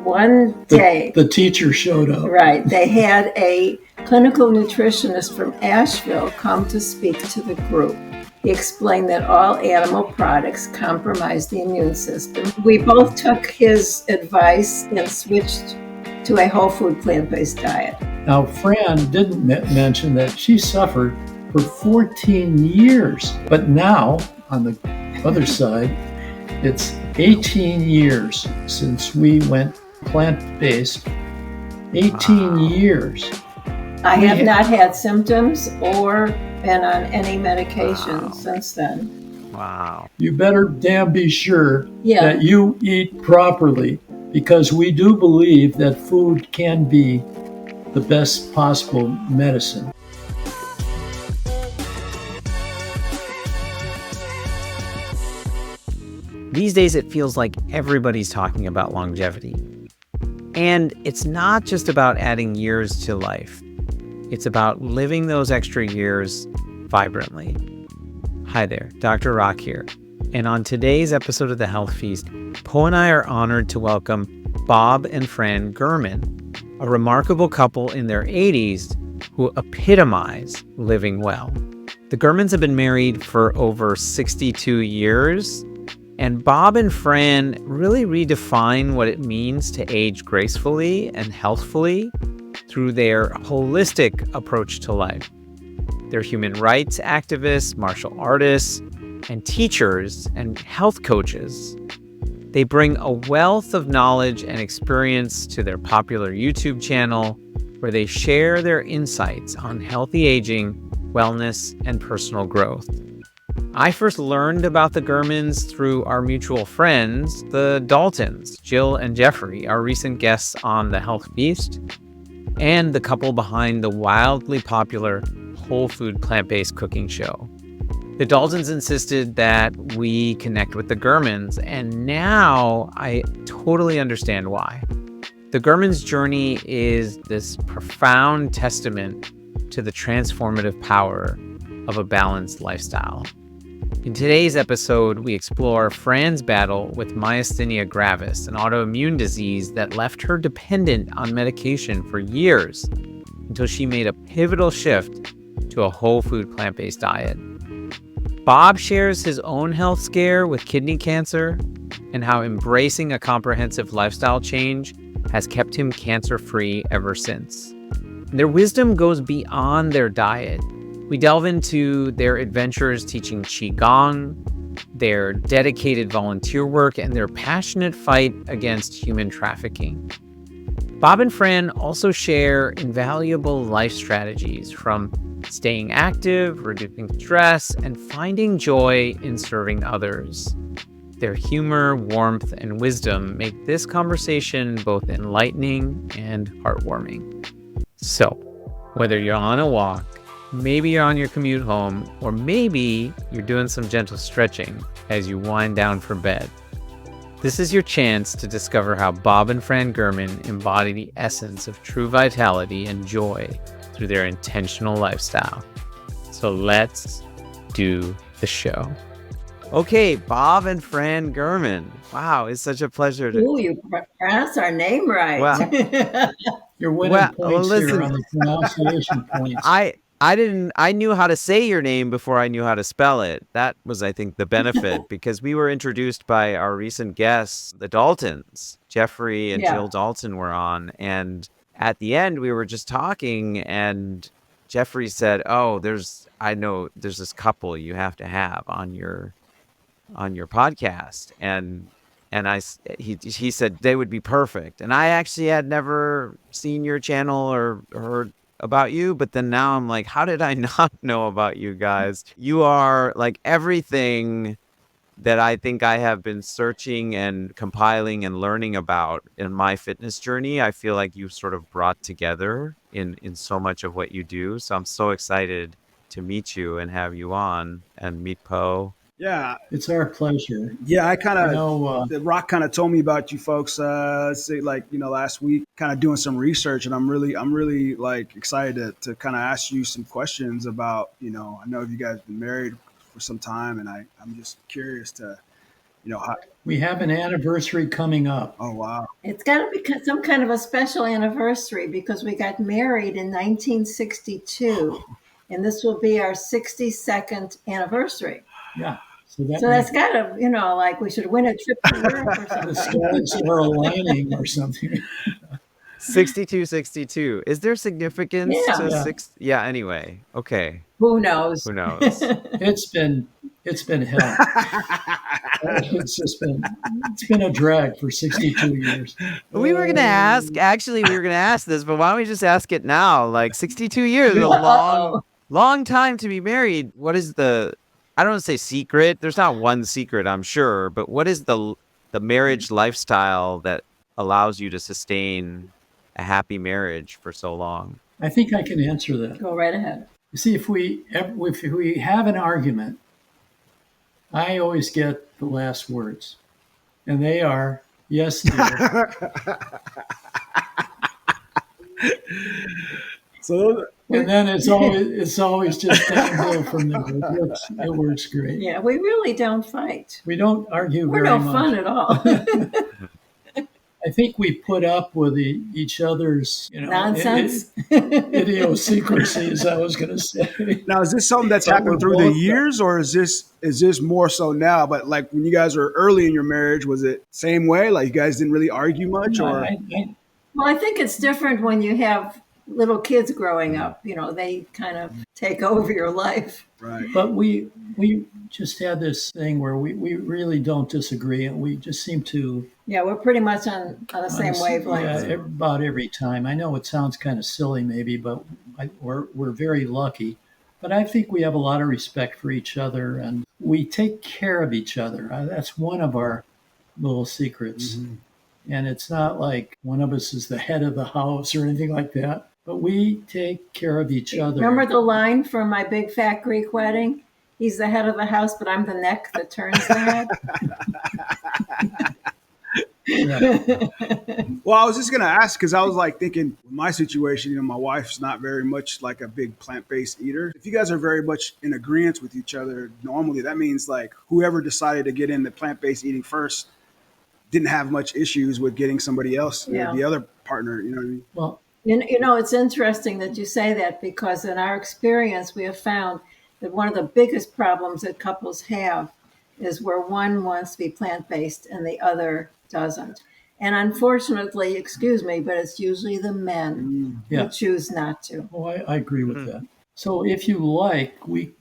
one day, the teacher showed up. Right. They had a clinical nutritionist from Asheville come to speak to the group. He explained that all animal products compromise the immune system. We both took his advice and switched to a whole food plant-based diet. Now, Fran didn't mention that she suffered for 14 years, but now, on the other side, it's 18 years since we went plant-based. 18 years. I have not had symptoms or been on any medication since then. Wow. You better damn be sure that you eat properly, because we do believe that food can be the best possible medicine. These days, it feels like everybody's talking about longevity. And it's not just about adding years to life. It's about living those extra years vibrantly. Hi there, Dr. Rak here. And on today's episode of The Health Feast, Po and I are honored to welcome Bob and Fran German, a remarkable couple in their 80s who epitomize living well. The Germans have been married for over 62 years, and Bob and Fran really redefine what it means to age gracefully and healthfully through their holistic approach to life. They're human rights activists, martial artists, and teachers and health coaches. They bring a wealth of knowledge and experience to their popular YouTube channel, where they share their insights on healthy aging, wellness, and personal growth. I first learned about the Germans through our mutual friends, the Daltons, Jill and Jeffrey, our recent guests on The Health Feast, and the couple behind the wildly popular whole food plant-based cooking show. The Daltons insisted that we connect with the Germans, and now I totally understand why. The Germans' journey is this profound testament to the transformative power of a balanced lifestyle. In today's episode, we explore Fran's battle with myasthenia gravis, an autoimmune disease that left her dependent on medication for years until she made a pivotal shift to a whole food plant-based diet. Bob shares his own health scare with kidney cancer and how embracing a comprehensive lifestyle change has kept him cancer-free ever since. Their wisdom goes beyond their diet. We delve into their adventures teaching Qigong, their dedicated volunteer work, and their passionate fight against human trafficking. Bob and Fran also share invaluable life strategies, from staying active, reducing stress, and finding joy in serving others. Their humor, warmth, and wisdom make this conversation both enlightening and heartwarming. So, whether you're on a walk, maybe you're on your commute home, or maybe you're doing some gentle stretching as you wind down for bed, this is your chance to discover how Bob and Fran German embody the essence of true vitality and joy through their intentional lifestyle. So let's do the show. Okay, Bob and Fran German. Wow, it's such a pleasure to... Ooh, you pronounced our name right. Wow. You're winning points here on the pronunciation points. I knew how to say your name before I knew how to spell it. That was, I think, the benefit, because we were introduced by our recent guests, the Daltons. Jeffrey and Jill Dalton were on, and at the end we were just talking, and Jeffrey said, I know there's this couple you have to have on your podcast, and he said they would be perfect. And I actually had never seen your channel or heard about you, but then now I'm like, how did I not know about you guys? You are like everything that I think I have been searching and compiling and learning about in my fitness journey. I feel like you sort of brought together in so much of what you do. So I'm so excited to meet you and have you on and meet Po. Yeah, it's our pleasure. Yeah, I kind of, Rak kind of told me about you folks, last week, kind of doing some research, and I'm really like excited to kind of ask you some questions about, I know you guys have been married for some time, and I'm just curious to How, We have an anniversary coming up. oh, wow. It's got to be some kind of a special anniversary because we got married in 1962, and this will be our 62nd anniversary. Yeah. So that's got to, like we should win a trip to Europe or the something. stars are aligning or something. 62. Is there significance Yeah. to Yeah. six? Yeah, anyway. Okay. Who knows? Who knows? It's been hell. It's been a drag for 62 years. We were gonna ask this, but why don't we just ask it now? Like 62 years is a long time to be married. What is I don't want to say secret. There's not one secret, I'm sure, but what is the marriage lifestyle that allows you to sustain a happy marriage for so long? I think I can answer that. Go right ahead. You see, if we have an argument, I always get the last words, and they are, "Yes, dear." And then it's always just downhill from there. It works great. Yeah, we really don't fight. We don't argue We're very no much. fun at all. I think we put up with each other's, Nonsense. idiosyncrasies. I was going to say. Now, is this something that's happened through the years, or is this more so now? But like when you guys were early in your marriage, was it same way? Like you guys didn't really argue much, or? Well, I think it's different when you have little kids growing up. They kind of take over your life. Right. But we just had this thing where we really don't disagree, and we just seem to. Yeah, we're pretty much on the same wavelength. Yeah, about every time. I know it sounds kind of silly, maybe, but we're very lucky. But I think we have a lot of respect for each other, and we take care of each other. That's one of our little secrets. Mm-hmm. And it's not like one of us is the head of the house or anything like that, but we take care of eeach other. Remember the line from My Big Fat Greek Wedding? He's the head of the house, but I'm the neck that turns the head. Well, I was just going to ask because I was like thinking my situation, my wife's not very much like a big plant-based eater. If you guys are very much in agreement with each other, normally that means like whoever decided to get into plant-based eating first didn't have much issues with getting somebody else, the other partner, you know what I mean? Well, it's interesting that you say that because in our experience, we have found that one of the biggest problems that couples have is where one wants to be plant-based and the other doesn't. And unfortunately, excuse me, but it's usually the men who choose not to. Oh, I agree with that. So if you like,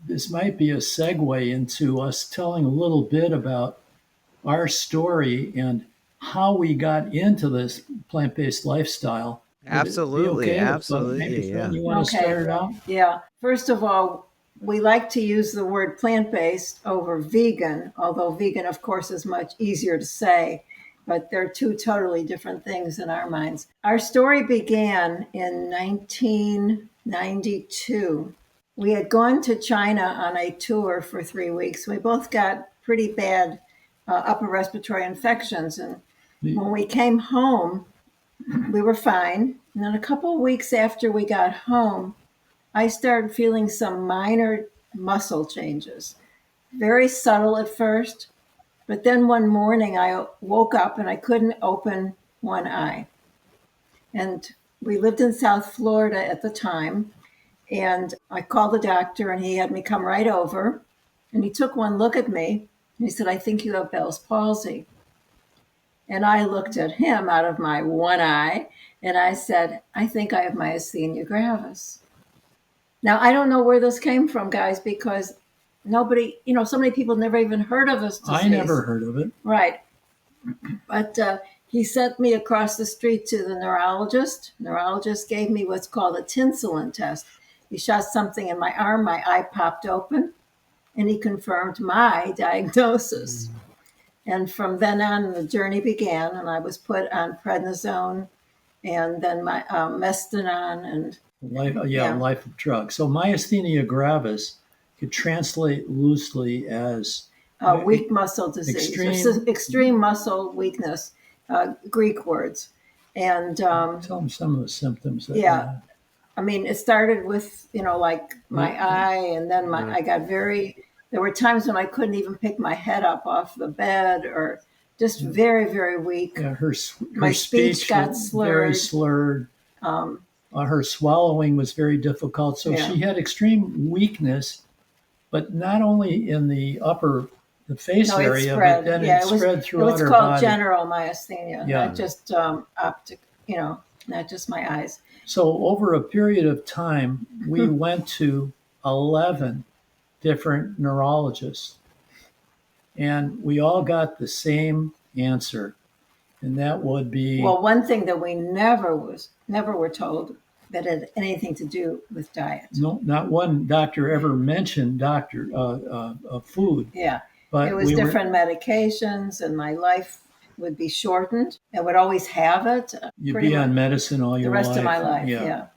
this might be a segue into us telling a little bit about our story and how we got into this plant-based lifestyle. Absolutely. Absolutely. Yeah. You want to start it out? Yeah. First of all, we like to use the word plant-based over vegan, although vegan, of course, is much easier to say, but they're two totally different things in our minds. Our story began in 1992. We had gone to China on a tour for 3 weeks. We both got pretty bad upper respiratory infections. And when we came home, we were fine. And then a couple of weeks after we got home, I started feeling some minor muscle changes, very subtle at first. But then one morning I woke up and I couldn't open one eye. And we lived in South Florida at the time. And I called the doctor and he had me come right over. And he took one look at me. And he said, "I think you have Bell's palsy." And I looked at him out of my one eye and I said, "I think I have myasthenia gravis." Now, I don't know where this came from, guys, because nobody, so many people never even heard of this disease. I never heard of it. Right. But he sent me across the street to the neurologist. Neurologist gave me what's called a tinselin test. He shot something in my arm, my eye popped open, and he confirmed my diagnosis. And from then on, the journey began, and I was put on prednisone and then my Mestinon and life of drugs. So myasthenia gravis could translate loosely as weak muscle disease, extreme muscle weakness, Greek words. And tell them some of the symptoms. I mean, it started with like my eye, and then I got very There were times when I couldn't even pick my head up off the bed, or just very, very weak. Yeah, her My speech got was very slurred. slurred. Her swallowing was very difficult. So Yeah. she had extreme weakness, but not only in the face No, it area, spread. but then Yeah, it spread it throughout was her called body. general myasthenia, Yeah. not just optic, not just my eyes. So over a period of time, we went to 11 different neurologists, and we all got the same answer, and that would be Well, one thing that we never were told that had anything to do with diet. no, not one doctor ever mentioned food. Yeah, But it was different medications, and my life would be shortened. I would always have it. You'd pretty be on much medicine all your the rest life. of my life. Yeah.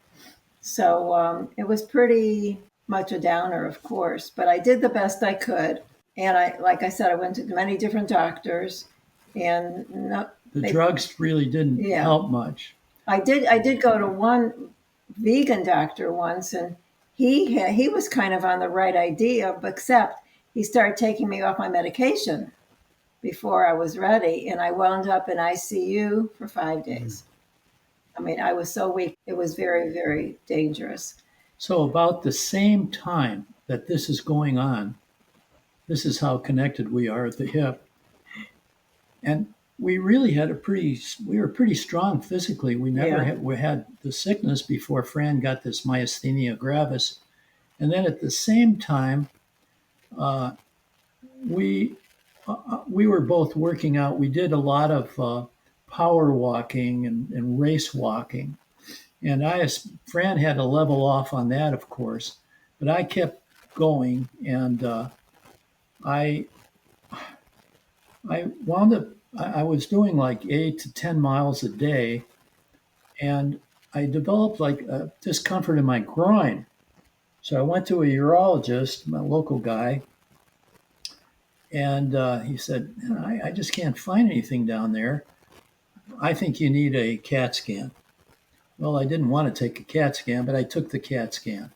So it was pretty much a downer, of course, but I did the best I could. And like I said, I went to many different doctors, and The drugs really didn't help much. I did go to one vegan doctor once, and he was kind of on the right idea, except he started taking me off my medication before I was ready, and I wound up in ICU for 5 days. I mean, I was so weak. It was very, very dangerous. So about the same time that this is going on, this is how connected we are at the hip. And we really had we were pretty strong physically. We never had the sickness before Fran got this myasthenia gravis. And then at the same time, we were both working out. We did a lot of power walking and race walking. And Fran had to level off on that, of course, but I kept going, and I wound up. I was doing like 8 to 10 miles a day, and I developed like a discomfort in my groin. So I went to a urologist, my local guy, and he said, I just can't find anything down there. I think you need a CAT scan. Well, I didn't want to take a CAT scan, but I took the CAT scan.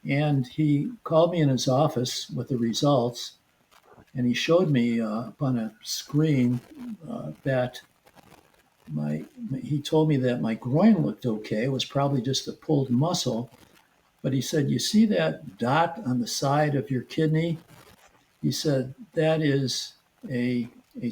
And he called me in his office with the results, and he showed me up on a screen that he told me that my groin looked okay. It was probably just a pulled muscle. But he said, you see that dot on the side of your kidney? He said, that is a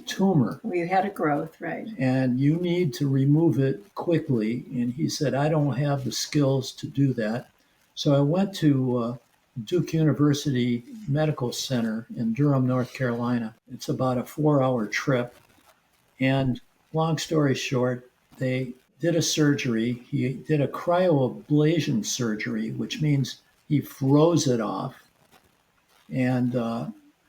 tumor. Well, you had a growth, right? And you need to remove it quickly. And he said, I don't have the skills to do that. So I went to Duke University Medical Center in Durham, North Carolina. It's about a 4-hour trip. And long story short, they did a surgery. He did a cryoablation surgery, which means he froze it off. And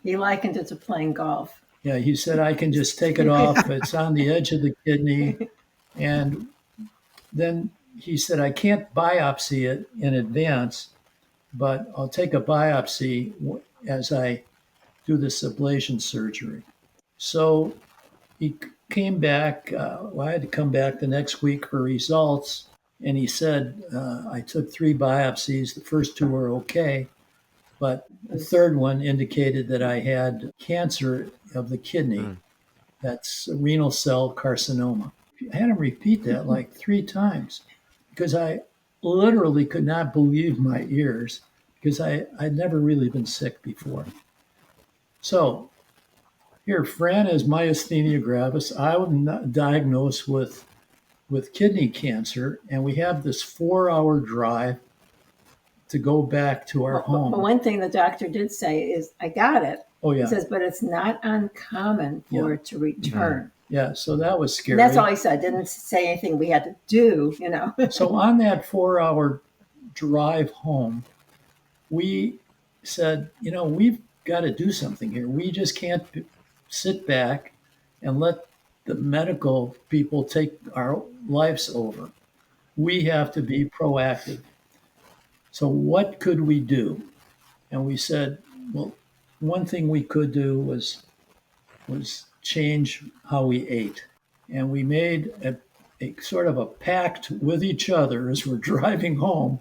he likened it to playing golf. Yeah, he said, I can just take it off. It's on the edge of the kidney. And then he said, I can't biopsy it in advance, but I'll take a biopsy as I do this ablation surgery. So he came back. I had to come back the next week for results. And he said, I took 3 biopsies. The first 2 were okay. But the third one indicated that I had cancer of the kidney. That's renal cell carcinoma. I had him repeat that like 3 times because I literally could not believe my ears because I'd never really been sick before. So here, Fran has myasthenia gravis. I was diagnosed with kidney cancer, and we have this 4-hour drive to go back to our home. But one thing the doctor did say is, I got it. Oh, yeah. He says, but it's not uncommon for it to return. Yeah, so that was scary. And that's all he said. Didn't say anything we had to do, So on that 4-hour drive home, we said, we've got to do something here. We just can't sit back and let the medical people take our lives over. We have to be proactive. So what could we do? And we said, well, one thing we could do was change how we ate. And we made a sort of a pact with each other as we're driving home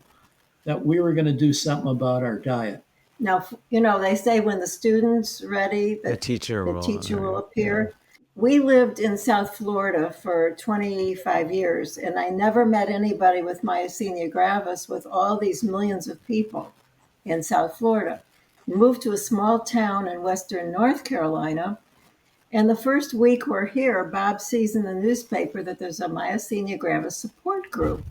that we were going to do something about our diet. Now, they say when the student's ready, The teacher the will. teacher will appear. We lived in South Florida for 25 years, and I never met anybody with myasthenia gravis with all these millions of people in South Florida. We moved to a small town in western North Carolina, and the first week we're here, Bob sees in the newspaper that there's a myasthenia gravis support group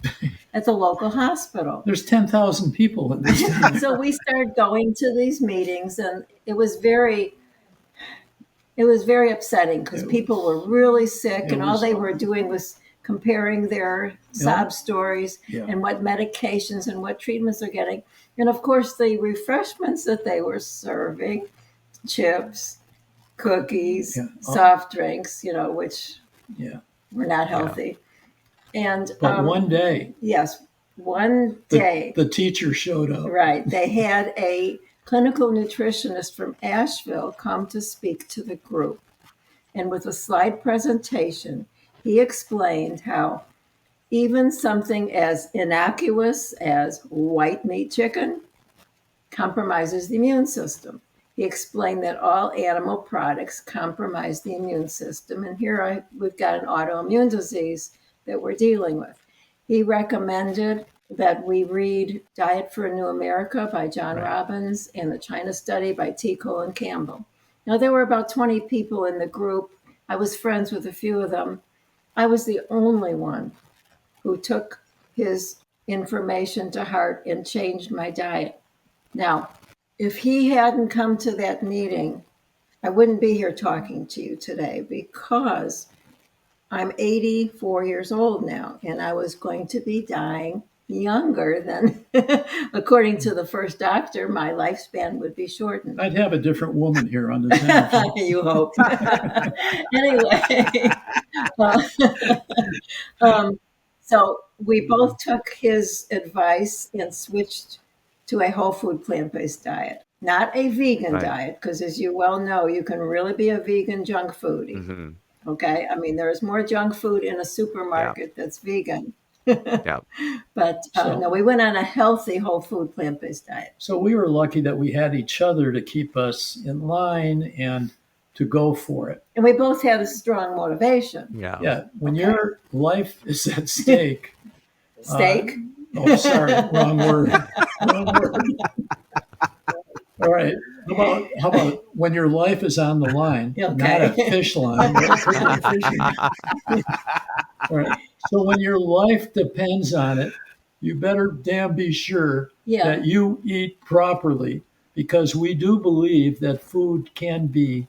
at the local hospital. There's 10,000 people in this town. So we started going to these meetings, and it was very upsetting because people were really sick, and all they were doing was comparing their sob stories and what medications and what treatments they're getting. And of course, the refreshments that they were serving, chips, cookies, soft drinks, which were not healthy. And but one day, one day, the teacher showed up. Right. They had a clinical nutritionist from Asheville come to speak to the group. And with a slide presentation, he explained how even something as innocuous as white meat chicken compromises the immune system. He explained that all animal products compromise the immune system. And here we've got an autoimmune disease that we're dealing with. He recommended that we read Diet for a New America by John Robbins and the China Study by T. Colin Campbell. Now, there were about 20 people in the group. I was friends with a few of them. I was the only one who took his information to heart and changed my diet. Now, if he hadn't come to that meeting, I wouldn't be here talking to you today because I'm 84 years old now, and I was going to be dying younger than, according to the first doctor, my lifespan would be shortened. I'd have a different woman here on the panel. You hope. Anyway, so we both took his advice and switched to a whole food plant-based diet, not a vegan diet, because as you well know, you can really be a vegan junk foodie. Mm-hmm. Okay, I mean, there's more junk food in a supermarket that's vegan. But no, we went on a healthy whole food plant-based diet. So we were lucky that we had each other to keep us in line and to go for it. And we both had a strong motivation. Yeah. When your life is at stake. Steak? Sorry, wrong word. All right. How about when your life is on the line, not a fish line, but fishing. All right. So when your life depends on it, you better damn be sure that you eat properly, because we do believe that food can be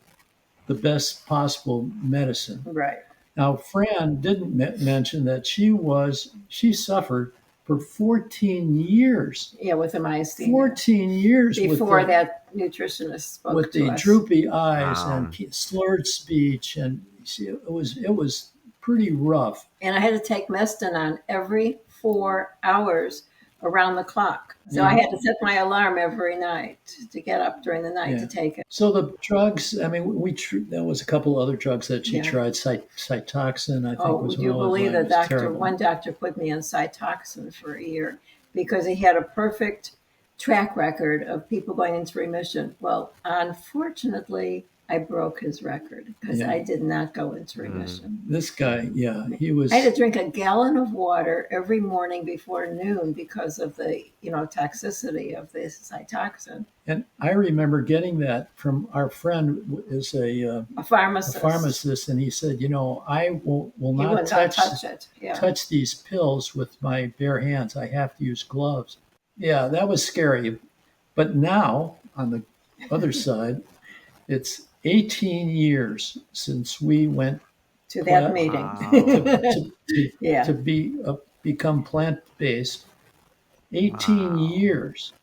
the best possible medicine. Right. Now, Fran didn't mention that she suffered for 14 years. Yeah, with the myasthenia. 14 years before that nutritionist spoke with to the us. droopy eyes and slurred speech, and it was pretty rough. And I had to take Mestinon every 4 hours around the clock. So I had to set my alarm every night to get up during the night to take it. So the drugs, I mean, there was a couple other drugs that she tried. Cytoxin, I think, was one. Would you believe that one doctor put me on Cytoxin for a year because he had a perfect track record of people going into remission. Well, unfortunately, I broke his record because I did not go into remission. This guy, he was. I had to drink a gallon of water every morning before noon because of the, toxicity of this Cytoxin. And I remember getting that from our friend, who is a pharmacist, and he said, I will not touch these pills with my bare hands. I have to use gloves. Yeah, that was scary. But now, on the other side, it's 18 years since we went to that meeting to become plant-based. 18 years.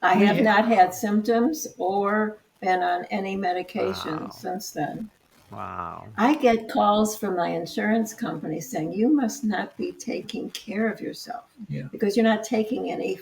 I have not had symptoms or been on any medication since then. Wow. I get calls from my insurance company saying, you must not be taking care of yourself because you're not taking any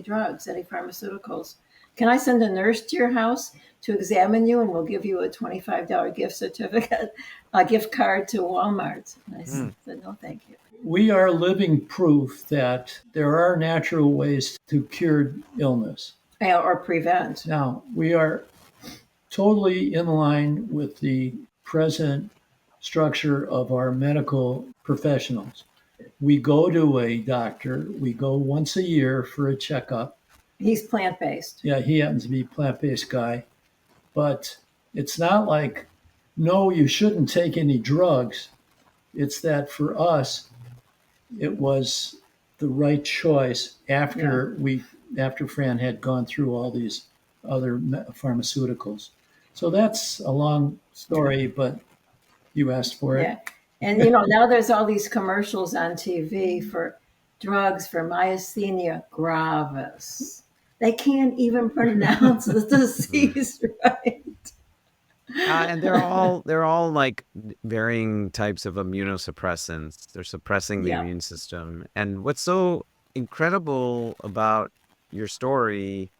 drugs, any pharmaceuticals. Can I send a nurse to your house to examine you, and we'll give you a $25 gift certificate, a gift card to Walmart? And I said, no, thank you. We are living proof that there are natural ways to cure illness. or prevent. Now, we are totally in line with the present structure of our medical professionals. We go to a doctor, we go once a year for a checkup. He's plant-based. Yeah, he happens to be a plant-based guy, but it's not like, no, you shouldn't take any drugs. It's that for us, it was the right choice after Fran had gone through all these other pharmaceuticals. So that's a long story, but you asked for it. Yeah. And, now there's all these commercials on TV for drugs for myasthenia gravis. They can't even pronounce the disease right. And they're all like varying types of immunosuppressants. They're suppressing the immune system. And what's so incredible about your story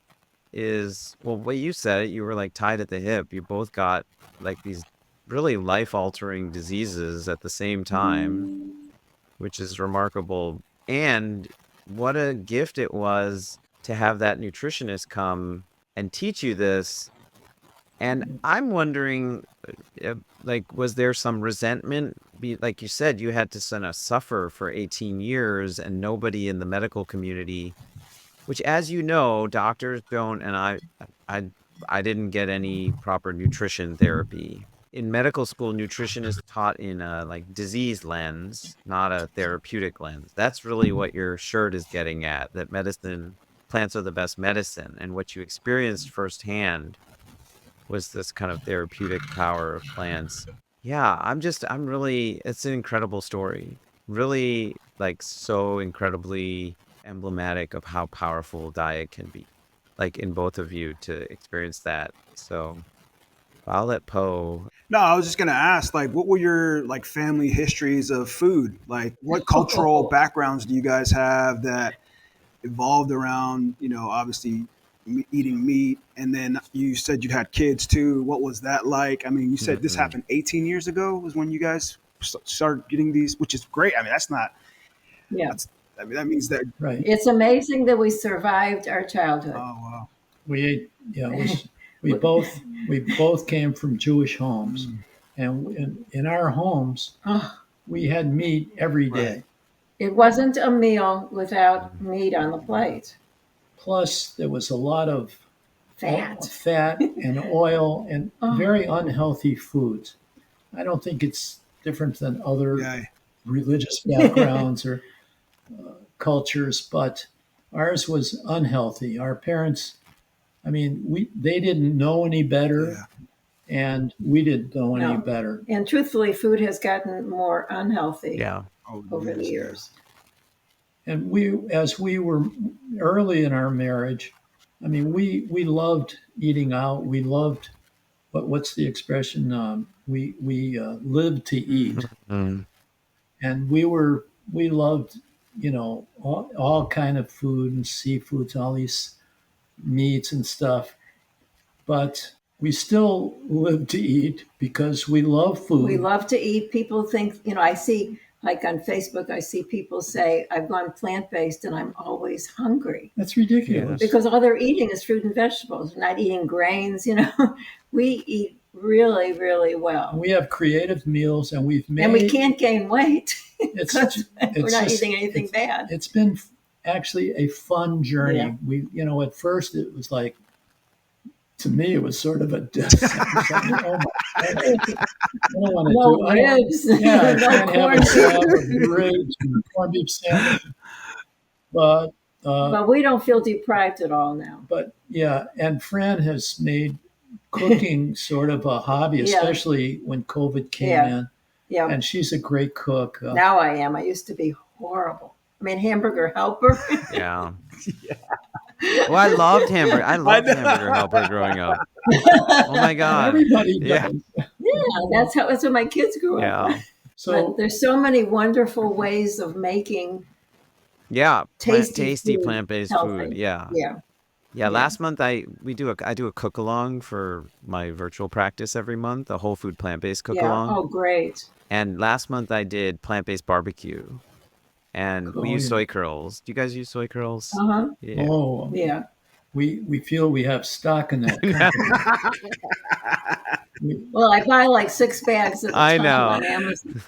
is, well, what you said, you were like tied at the hip. You both got like these really life-altering diseases at the same time, which is remarkable. And what a gift it was to have that nutritionist come and teach you this. And I'm wondering, like, was there some resentment? Like you said, you had to suffer for 18 years and nobody in the medical community, which, as you know, doctors don't, and I didn't get any proper nutrition therapy. In medical school, nutrition is taught in a like disease lens, not a therapeutic lens. That's really what your shirt is getting at, that plants are the best medicine. And what you experienced firsthand was this kind of therapeutic power of plants. Yeah, I'm really, it's an incredible story. Really, like, so incredibly emblematic of how powerful diet can be, like in both of you to experience that. So I'll let Poe. No, I was just gonna ask, like, what were your like family histories of food? Like, what cultural backgrounds do you guys have that evolved around, obviously eating meat? And then you said you had kids too. What was that like? I mean, you said this happened 18 years ago was when you guys started getting these, which is great. I mean, that means that. Right. It's amazing that we survived our childhood. Oh, wow. We both came from Jewish homes, and in our homes, we had meat every day. Right. It wasn't a meal without meat on the plate. Plus, there was a lot of fat and oil and very unhealthy foods. I don't think it's different than other religious backgrounds or cultures, but ours was unhealthy. Our parents, I mean, they didn't know any better, and we didn't know any better. And truthfully, food has gotten more unhealthy over the years. And as we were early in our marriage, I mean, we loved eating out. We loved, what's the expression? We lived to eat, and we loved, all kind of food and seafoods, all these meats and stuff. But we still live to eat because we love food. We love to eat. People think, I see, like on Facebook, I see people say, I've gone plant-based and I'm always hungry. That's ridiculous. Because all they're eating is fruit and vegetables. They're not eating grains, We eat really, really well. We have creative meals, and we can't gain weight because we're not eating anything bad. It's been actually a fun journey. Yeah. We, at first it was like, to me, it was sort of a death sentence. I don't want to no ribs. I can't have a salad with ribs and corned beef sandwich. But we don't feel deprived at all now. But yeah, and Fran has made cooking sort of a hobby, especially when COVID came in. Yeah. And she's a great cook. Now I am. I used to be horrible. I mean, hamburger helper. Yeah. Well, I loved hamburger. Hamburger helper growing up. Oh my God. Everybody does. Yeah, that's what my kids grew up with. So but there's so many wonderful ways of making tasty plant-based food. Yeah. Last month I do a cook along for my virtual practice every month, a whole food plant-based cook along. Oh, great. And last month I did plant-based barbecue. And we use soy curls. Do you guys use soy curls? Uh-huh. Yeah. Oh. Yeah. we feel we have stock in that company. Well, I buy like 6 bags at a I time know. on Amazon.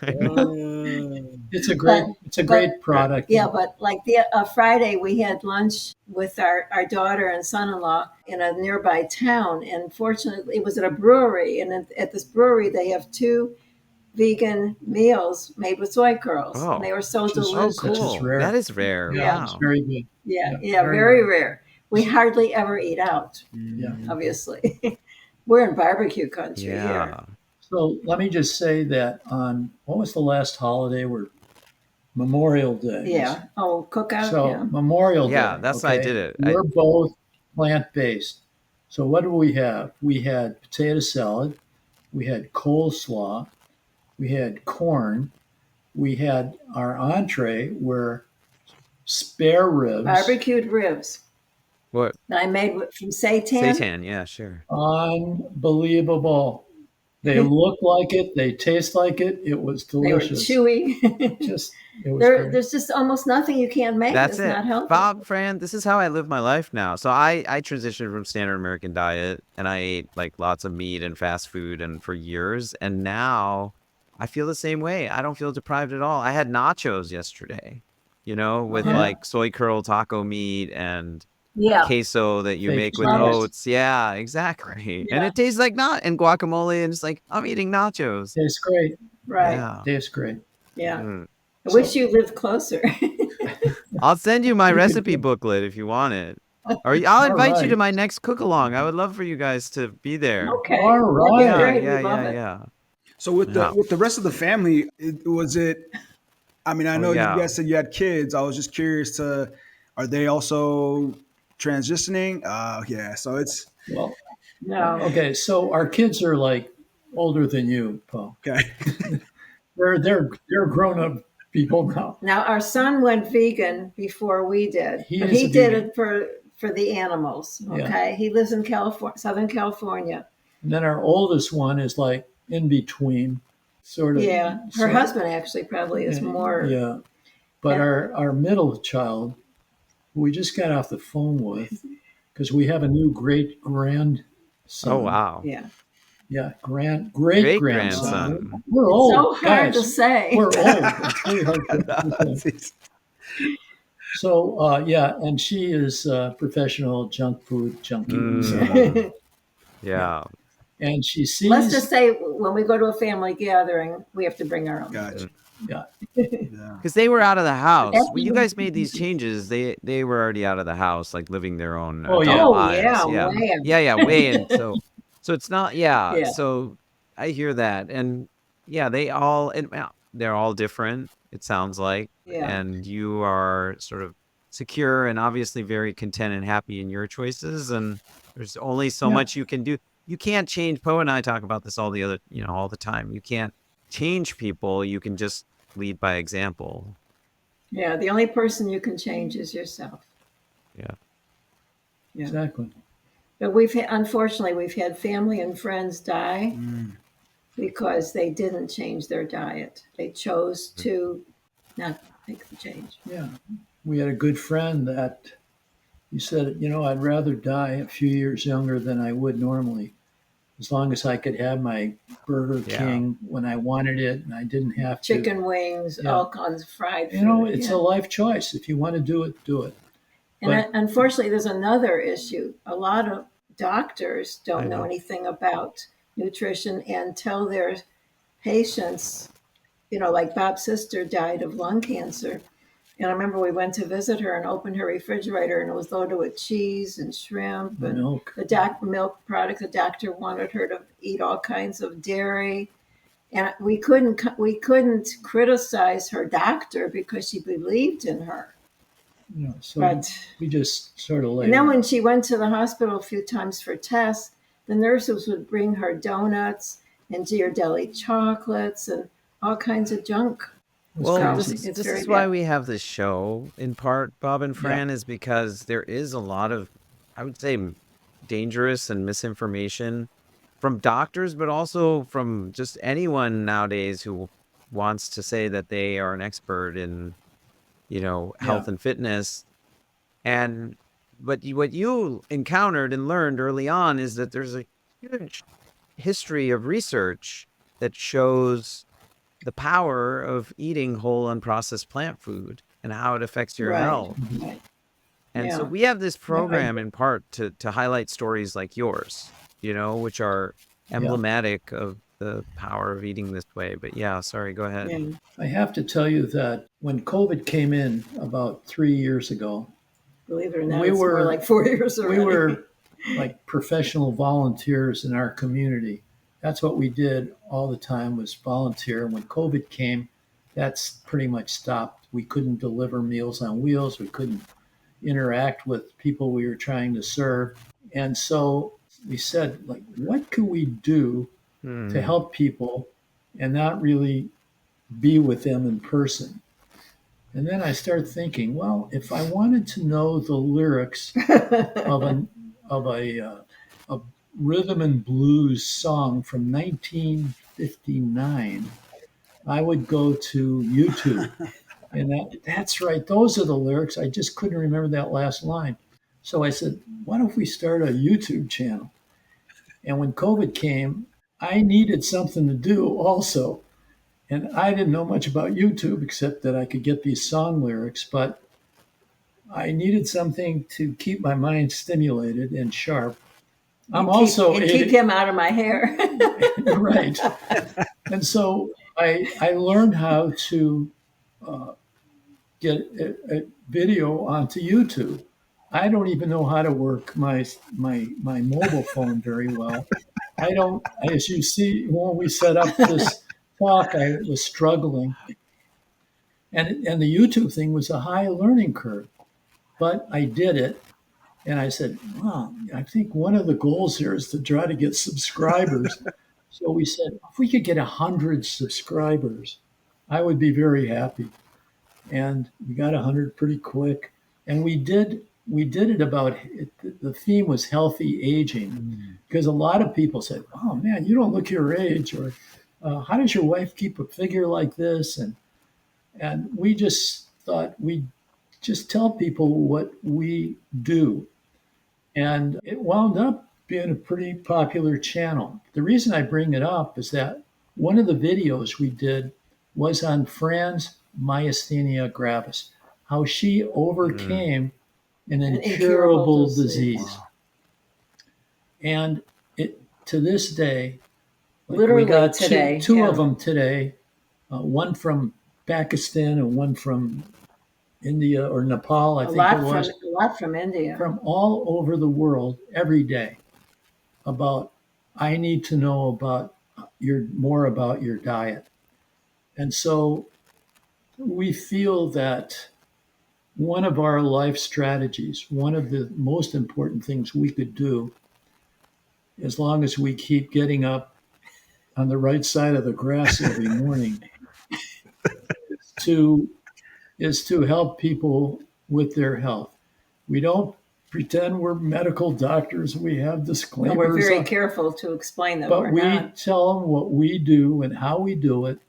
It's a But great product. yeah, but like the Friday we had lunch with our daughter and son-in-law in a nearby town, and fortunately it was at a brewery, and at this brewery they have 2 vegan meals made with soy curls, and Oh. they were so Which is- Oh, delicious. Which is cool. rare. That is rare. Yeah. It's Wow. very good. Yeah, very rare. We hardly ever eat out, Yeah. obviously. We're in barbecue country here. Yeah. So let me just say that on what was the last holiday? We're Memorial Day. Yeah. Oh, cookout. So Yeah. Memorial Day. Yeah, that's why I did it. We're both plant-based. So what do we have? We had potato salad, we had coleslaw, we had corn, we had our entree were spare ribs. Barbecued ribs What? that I made from seitan. Seitan. Yeah, sure. Unbelievable. They look like it. They taste like it. It was They were delicious. chewy. It was great. There's just almost nothing you can't make That's that's it. not healthy. Bob, Fran, this is how I live my life now. So I transitioned from standard American diet, and I ate like lots of meat and fast food and for years. And now I feel the same way. I don't feel deprived at all. I had nachos yesterday, with Uh-huh. like soy curl taco meat and Yeah. queso that you Fake make with cheese. oats. Yeah, exactly. And Yeah. it tastes like and guacamole, and it's like I'm eating nachos. Tastes great. Right. Yeah. Tastes great. Yeah. Mm. I wish you lived closer. I'll send you my recipe booklet if you want it. Or I'll invite you to right. my next cook along. I would love for you guys to be there. Okay. All That'd be right. great. Yeah, We love it. yeah. So with Yeah. the rest of the family, was it? I mean, I know yeah. you guys said you had kids. I was just curious are they also transitioning? Yeah. So it's Well, No. okay. So our kids are like older than you, Paul. okay. They're grown up people now. Now our son went vegan before we did, He but is he a did vegan. it for the animals. Yeah. Okay. He lives in Southern California. And then our oldest one is like in between, sort of. Yeah. Her husband actually probably is more. Yeah. But Yeah. our middle child, who we just got off the phone with, because we have a new great grandson. Oh, wow. Yeah. Yeah, great Great grandson. grandson. We're old. So hard guys. to say. We're old. It's really hard to say. So yeah, and she is a professional junk food junkie. Mm. Yeah. And she sees. Let's just say when we go to a family gathering, we have to bring our own. Gotcha. Yeah. Yeah. Because they were out of the house. That's When you guys made these changes, they were already out of the house, like living their own Oh, adult yeah. Oh, lives. yeah, Yeah. way in. Yeah, way in. So it's not, Yeah. So I hear that. And yeah, they're all different, it sounds like. Yeah. And you are sort of secure and obviously very content and happy in your choices. And there's only so Yeah. much you can do. You can't change. Poe and I talk about this all the time. You can't change people. You can just lead by example. Yeah. The only person you can change is yourself. Yeah. Yeah. Exactly. But unfortunately, we've had family and friends die because they didn't change their diet. They chose to not make the change. Yeah. We had a good friend that he said, I'd rather die a few years younger than I would normally, as long as I could have my Burger Yeah. King when I wanted it and I didn't have to. Chicken wings, Yeah. all kinds of fried food. It's yeah. a life choice. If you want to do it, do it. And unfortunately, there's another issue. A lot of doctors don't know anything about nutrition and tell their patients, like Bob's sister died of lung cancer. And I remember we went to visit her and opened her refrigerator, and it was loaded with cheese and shrimp and Milk. milk products. The doctor wanted her to eat all kinds of dairy. And we couldn't criticize her doctor because she believed in her. So But we just sort of laid. and then when she went to the hospital a few times for tests, the nurses would bring her donuts and Ghirardelli chocolates and all kinds of junk. Well, crazy. this It's is very why bad. we have this show in part, Bob and Fran, is because there is a lot of, I would say, dangerous and misinformation from doctors, but also from just anyone nowadays who wants to say that they are an expert in, health and fitness. And But what you encountered and learned early on is that there's a huge history of research that shows the power of eating whole unprocessed plant food and how it affects your Right. health. Right. And so Yeah. we have this Yeah, program in part to highlight stories like yours, which are emblematic of the power of eating this way. But yeah, sorry, go ahead. Yeah. I have to tell you that when COVID came in about 3 years ago, Believe it or not, we it's more were like 4 years we already. were like professional volunteers in our community. That's what we did all the time, was volunteer. And when COVID came, that's pretty much stopped. We couldn't deliver Meals on Wheels. We couldn't interact with people we were trying to serve. And so we said, like, what can we do to help people and not really be with them in person? And then I started thinking, well, if I wanted to know the lyrics of a rhythm and blues song from 1959, I would go to YouTube. And that's right. Those are the lyrics. I just couldn't remember that last line. So I said, why don't we start a YouTube channel? And when COVID came, I needed something to do also. And I didn't know much about YouTube except that I could get these song lyrics, but I needed something to keep my mind stimulated and sharp. Keep him out of my hair. Right. And so I learned how to get a video onto YouTube. I don't even know how to work my mobile phone very well. I don't, as you see, when we set up this talk, I was struggling. And the YouTube thing was a high learning curve, but I did it. And I said, well, I think one of the goals here is to try to get subscribers. So we said, if we could get 100 subscribers, I would be very happy. And we got 100 pretty quick. And we did it about, the theme was healthy aging, because a lot of people said, oh man, you don't look your age, or how does your wife keep a figure like this? And we just thought we'd just tell people what we do. And it wound up being a pretty popular channel. The reason I bring it up is that one of the videos we did was on Fran's myasthenia gravis, how she overcame an incurable disease. Wow. And to this day, Literally we got today, two of them today, one from Pakistan and one from India or Nepal, I think it was. A lot from India. From all over the world every day about, I need to know about more about your diet. And so we feel that one of our life strategies, one of the most important things we could do, as long as we keep getting up on the right side of the grass every morning, is to help people with their health. We don't pretend we're medical doctors. We have disclaimers. We're very careful to explain that but we're not. We tell them what we do and how we do it.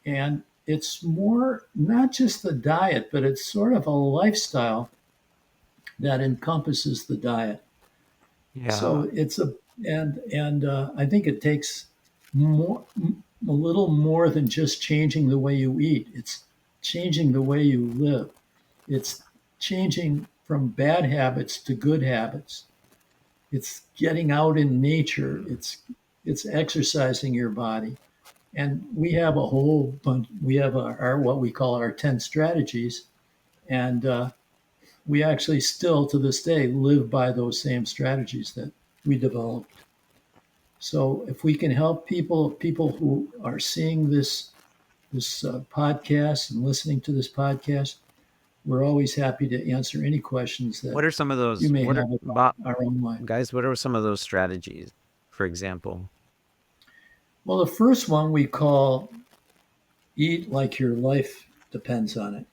And it's more not just the diet, but it's sort of a lifestyle that encompasses the diet. Yeah. So it's I think it takes a little more than just changing the way you eat. It's changing the way you live. It's changing from bad habits to good habits. It's getting out in nature. It's exercising your body. And we have a whole bunch. We have our what we call our 10 strategies, and we actually still to this day live by those same strategies that we developed. So if we can help people who are seeing this podcast and listening to this podcast, we're always happy to answer any questions that What are some of those? you may have about our own life. Guys, what are some of those strategies, for example? Well, the first one we call eat like your life depends on it,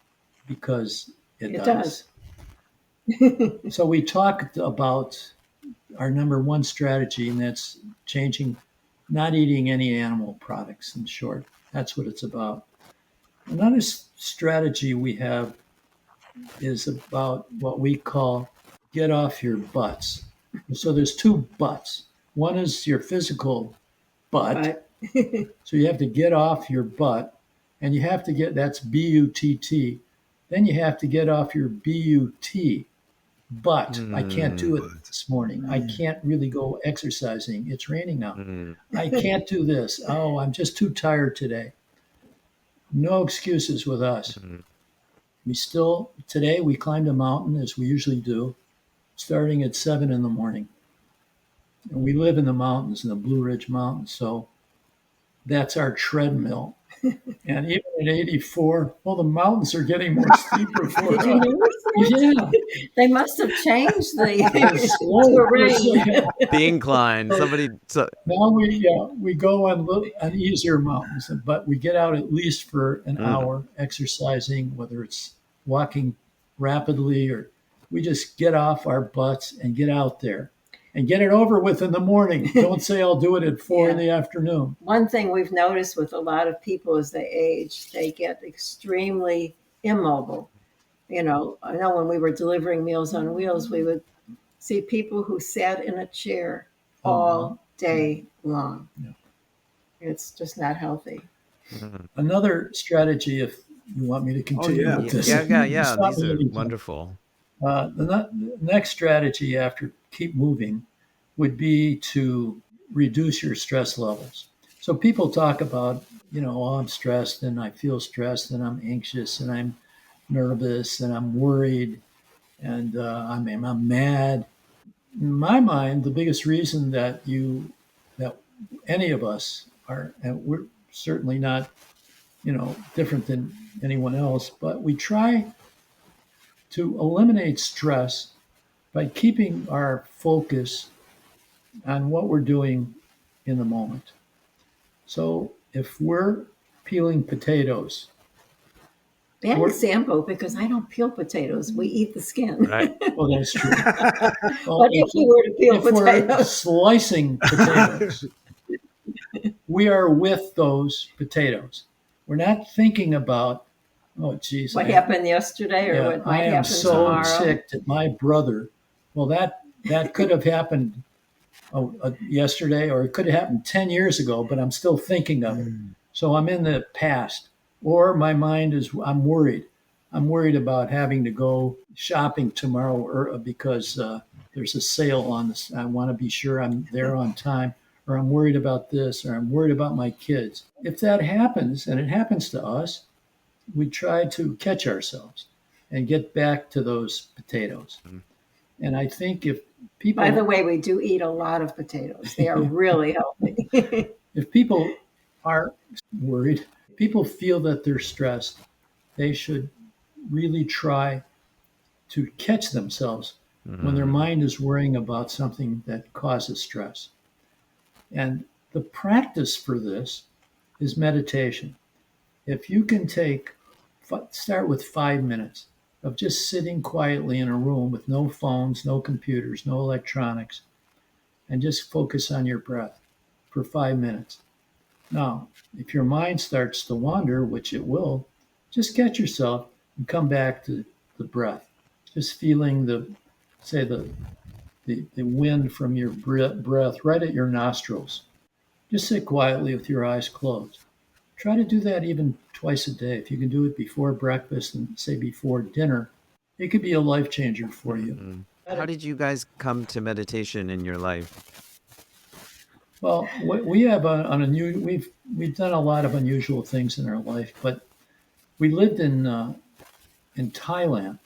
because it does. So we talked about our number one strategy, and that's not eating any animal products, in short. That's what it's about. Another strategy we have is about what we call get off your butts. So there's two butts. One is your physical butt. So you have to get off your butt, and you have to get, that's butt. Then you have to get off your but. But I can't do it this morning. I can't really go exercising. It's raining out. I can't do this. Oh, I'm just too tired today. No excuses with us. Today we climbed a mountain as we usually do, starting at 7 in the morning. And we live in the mountains, in the Blue Ridge Mountains. So that's our treadmill. And even at 84, well, the mountains are getting more steeper for Did you us. notice that? Yeah. They must have changed the terrain. The incline. Now we go on easier mountains, but we get out at least for an hour exercising, whether it's walking rapidly or we just get off our butts and get out there and get it over with in the morning. Don't say I'll do it at 4 in the afternoon. One thing we've noticed with a lot of people as they age, they get extremely immobile. I know when we were delivering Meals on Wheels, we would see people who sat in a chair all day long. Yeah. It's just not healthy. Another strategy, if you want me to continue with this. Yeah. These are wonderful. The next strategy after keep moving would be to reduce your stress levels. So people talk about, I'm stressed and I feel stressed and I'm anxious and I'm nervous and I'm worried and I'm mad. In my mind, the biggest reason that any of us are, and we're certainly not, different than anyone else, but we try to eliminate stress by keeping our focus on what we're doing in the moment. So if we're peeling potatoes, Bad example, because I don't peel potatoes. We eat the skin. Right. Well, that's true. Well, But if we were to peel if we're potatoes, slicing potatoes, we are with those potatoes. We're not thinking about, oh, geez. what happened yesterday or what might I am happen so tomorrow. ticked at my brother. Well, that could have happened yesterday, or it could have happened 10 years ago, but I'm still thinking of it. So I'm in the past. Or my mind is, I'm worried. I'm worried about having to go shopping tomorrow because there's a sale on this. I want to be sure I'm there on time, or I'm worried about this, or I'm worried about my kids. If that happens, and it happens to us, we try to catch ourselves and get back to those potatoes. And I think if people... By the way, we do eat a lot of potatoes. They are really healthy. If people are worried, people feel that they're stressed, they should really try to catch themselves when their mind is worrying about something that causes stress. And the practice for this is meditation. If you can start with 5 minutes of just sitting quietly in a room with no phones, no computers, no electronics, and just focus on your breath for 5 minutes. Now, if your mind starts to wander, which it will, just catch yourself and come back to the breath. Just feeling the wind from your breath right at your nostrils. Just sit quietly with your eyes closed. Try to do that even twice a day. If you can do it before breakfast and say before dinner, it could be a life changer for you. How did you guys come to meditation in your life? Well, we have we've done a lot of unusual things in our life, but we lived in Thailand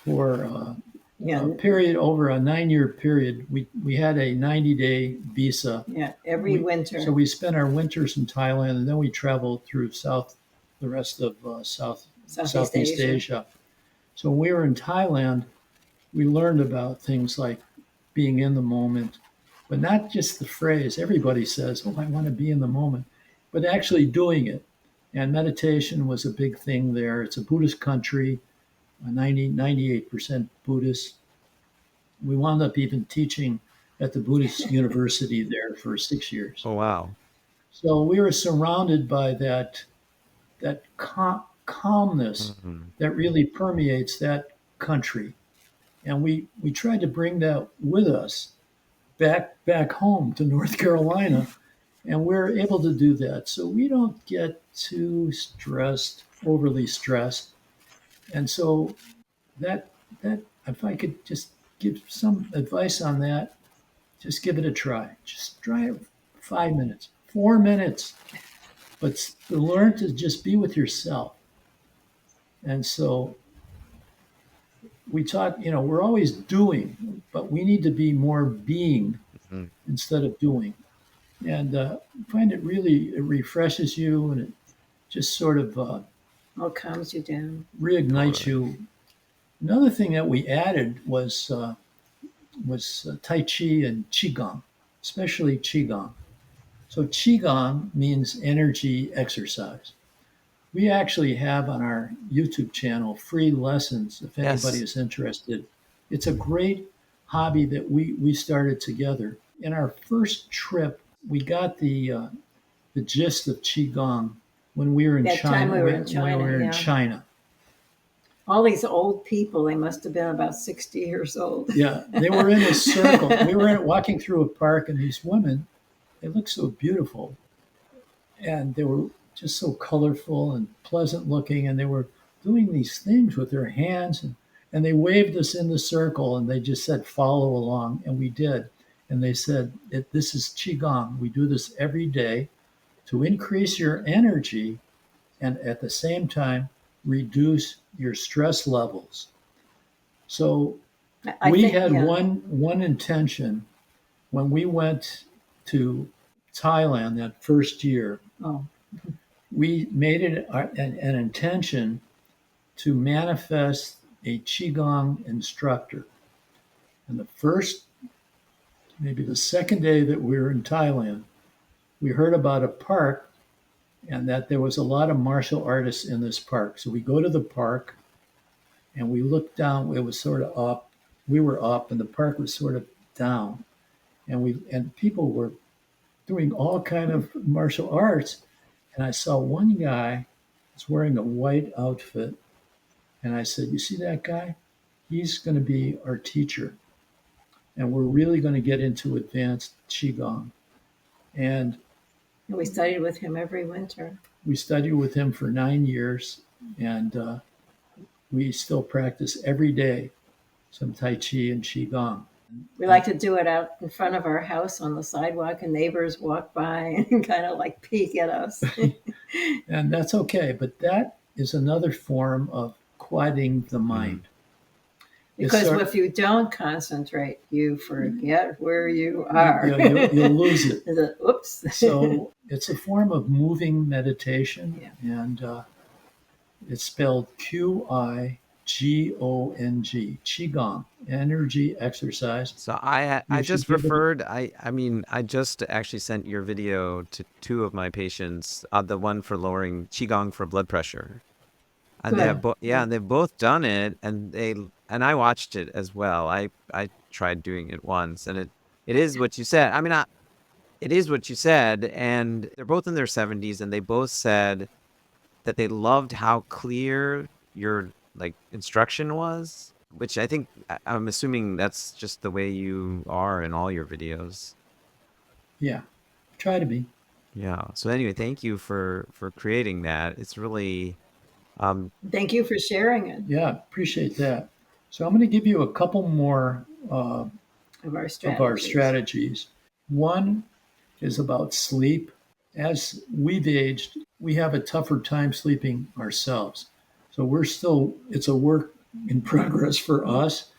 for a period over a 9-year period. We had a 90-day visa. Yeah, every winter. So we spent our winters in Thailand, and then we traveled through the rest of Southeast Asia. So when we were in Thailand, we learned about things like being in the moment. But not just the phrase. Everybody says, oh, I want to be in the moment, but actually doing it. And meditation was a big thing there. It's a Buddhist country, 98% Buddhist. We wound up even teaching at the Buddhist university there for 6 years. Oh, wow. So we were surrounded by that calmness that really permeates that country. And we tried to bring that with us back home to North Carolina, and we're able to do that. So we don't get too stressed, overly stressed. And so that if I could just give some advice on that, just give it a try. Just try it 5 minutes, 4 minutes, but learn to just be with yourself. And so we talk, we're always doing, but we need to be more being Mhm. instead of doing. And find it refreshes you, and it just sort of All calms you down. reignites Totally. you. Another thing that we added was Tai Chi and Qigong, especially Qigong. So Qigong means energy exercise. We actually have on our YouTube channel free lessons if anybody Yes. is interested. It's a great hobby that we started together. In our first trip, we got the gist of Qigong when we were in That time China. we were in When we China, were in yeah. China. All these old people, they must have been about 60 years old. Yeah, they were in a circle. We were walking through a park, and these women, they looked so beautiful, and they were just so colorful and pleasant looking, and they were doing these things with their hands, and they waved us in the circle, and they just said follow along, and we did. And they said this is Qigong. We do this every day to increase your energy and at the same time reduce your stress levels. So I we think, had yeah. one intention when we went to Thailand that first year. Oh, We made it an intention to manifest a Qigong instructor. And the first, maybe the second day that we were in Thailand, we heard about a park and that there was a lot of martial artists in this park. So we go to the park and we looked down. It was sort of up. We were up, and the park was sort of down. And people were doing all kind of martial arts. And I saw one guy was wearing a white outfit, and I said, "You see that guy? He's going to be our teacher, and we're really going to get into advanced qigong." And we studied with him every winter. we studied with him for 9 years, and we still practice every day some Tai Chi and Qigong. We like to do it out in front of our house on the sidewalk, and neighbors walk by and kind of like peek at us. And that's okay, but that is another form of quieting the mind. Because if you don't concentrate, you forget where you are. You'll lose it. Oops. So it's a form of moving meditation, Yeah. and it's spelled Qigong, Qigong, energy exercise. So I You just should give it- referred. I mean, I just actually sent your video to two of my patients. The one for lowering qigong for blood pressure, and they have Good. and they've both done it, and I watched it as well. I tried doing it once, and it is what you said. I mean, it is what you said, and they're both in their 70s, and they both said that they loved how clear your like instruction was, which I think I'm assuming that's just the way you are in all your videos. Yeah, try to be. Yeah. So anyway, thank you for creating that. It's really Thank you for sharing it. Yeah, appreciate that. So I'm going to give you a couple more Of our strategies. of our strategies. One is about sleep. As we've aged, we have a tougher time sleeping ourselves. So it's a work in progress for us.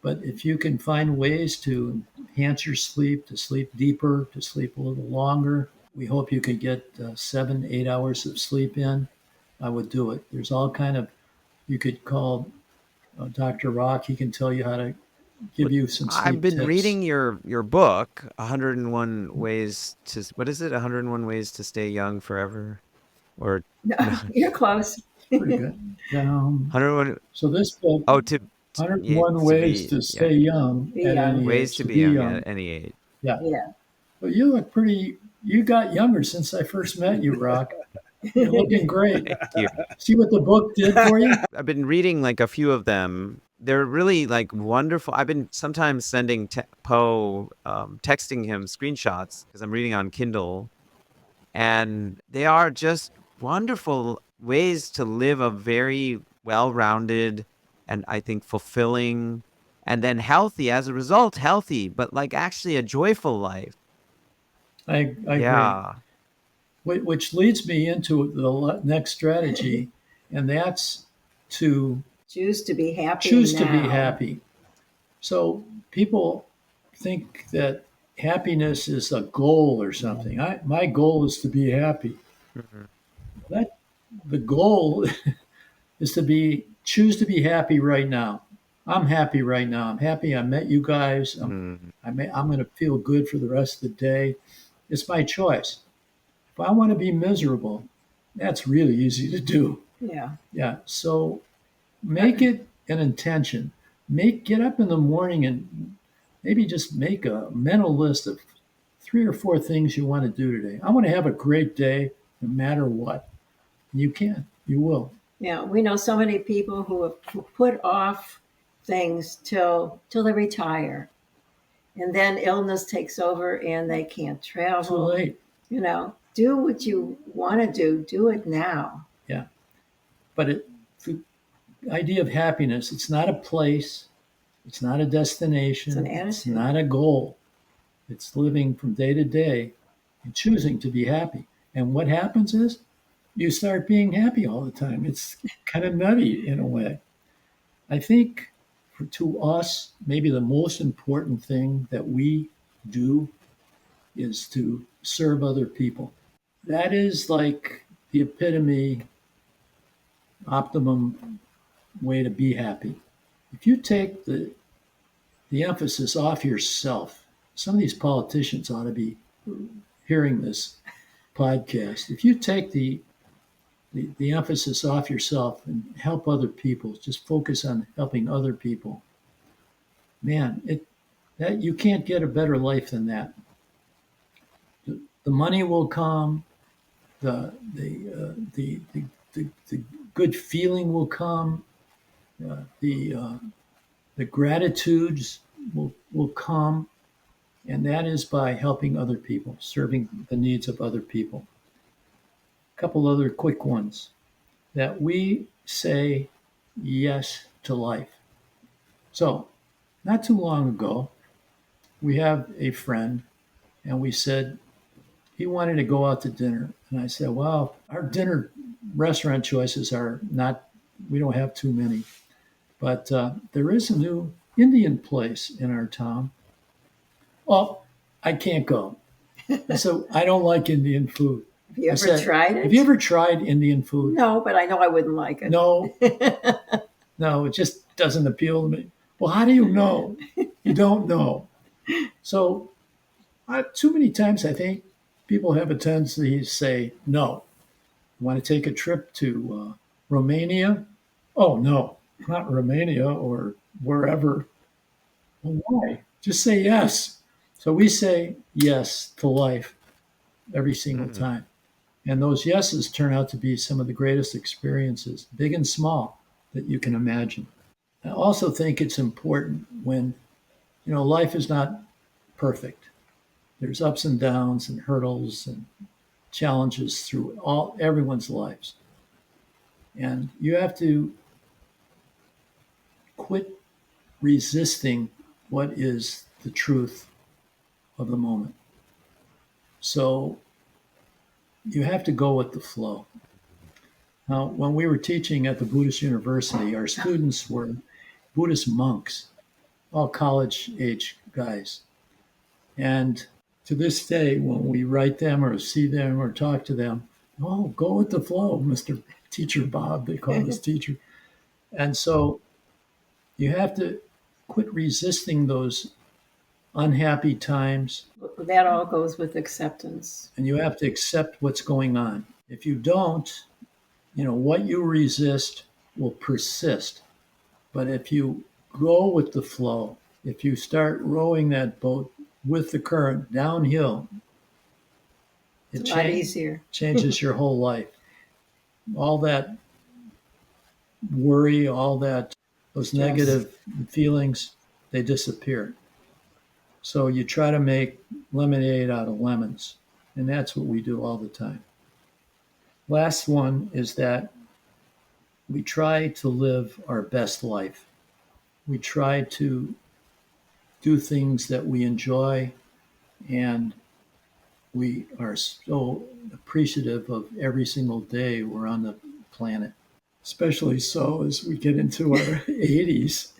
But if you can find ways to enhance your sleep, to sleep deeper, to sleep a little longer, we hope you could get 7-8 hours of sleep in. I would do it. There's all kind of, you could call Dr. Rak. He can tell you how to give you some sleep I've been tips. reading your book, 101 Ways to, what is it? 101 Ways to Stay Young Forever? Or No, you're close. Pretty good. 101. So this book, Oh, to 101 Ways to Stay Young Be at young. any Ways age. to be young at any age. Yeah. Yeah. But you look you got younger since I first met you, Rak. You're looking great. Thank you. See what the book did for you? I've been reading like a few of them, they're really like wonderful. I've been sometimes sending Poe, texting him screenshots because I'm reading on Kindle, and they are just wonderful ways to live a very well-rounded and I think fulfilling and then healthy, as a result, healthy, but like actually a joyful life. I agree. Yeah. Which leads me into the next strategy, and that's to Choose to be happy choose to be now. happy. So people think that happiness is a goal or something. My goal is to be happy. Mhm. That the goal is choose to be happy right now. I'm happy right now. I'm happy I met you guys. Mm. I'm going to feel good for the rest of the day. It's my choice. If I want to be miserable, that's really easy to do. Yeah. Yeah. So make it an intention. Get up in the morning and maybe just make a mental list of 3 or 4 things you want to do today. I want to have a great day no matter what. You can. You will. Yeah. We know so many people who have put off things till they retire. And then illness takes over and they can't Too travel. late. Do what you want to do it now. Yeah. But the idea of happiness, it's not a place, it's not a destination, It's an it's attitude. not a goal. It's living from day to day and choosing to be happy. And what happens is you start being happy all the time. It's kind of nutty in a way. I think to us, maybe the most important thing that we do is to serve other people. That is like the epitome, optimum way to be happy. If you take the emphasis off yourself, some of these politicians ought to be hearing this podcast. If you take the emphasis off yourself and help other people, just focus on helping other people, man, that you can't get a better life than that. The money will come, the good feeling will come, the gratitudes will come, and that is by helping other people, serving the needs of other people. A couple other quick ones that we say yes to life. So, not too long ago, we have a friend, and we said he wanted to go out to dinner. And I said, well, our dinner restaurant choices are not, we don't have too many. But there is a new Indian place in our town. Oh, I can't go. So I don't like Indian food. Have you I ever said, tried it? have you ever tried Indian food? No, but I know I wouldn't like it. No, no, it just doesn't appeal to me. Well, how do you know? You don't know. So too many times I think people have a tendency to say no. You want to take a trip to Romania? Oh, no, not Romania or wherever. Well, why? Just say yes. So we say yes to life every single Mm. time. And those yeses turn out to be some of the greatest experiences, big and small, that you can imagine. I also think it's important when, life is not perfect. There's ups and downs and hurdles and challenges through everyone's lives. And you have to quit resisting what is the truth of the moment. So you have to go with the flow. Now, when we were teaching at the Buddhist University, our students were Buddhist monks, all college age guys. And to this day, when we write them or see them or talk to them, oh, go with the flow, Mr. Teacher Bob, they call us teacher. And so you have to quit resisting those unhappy times, That all goes with acceptance. and you have to accept what's going on. If you don't, what you resist will persist. But if you go with the flow, if you start rowing that boat with the current downhill, It's a lot easier. changes your whole life. All that worry, all that those Yes. negative feelings, they disappear. So you try to make lemonade out of lemons, and that's what we do all the time. Last one is that we try to live our best life. We try to do things that we enjoy, and we are so appreciative of every single day we're on the planet, especially so as we get into our 80s.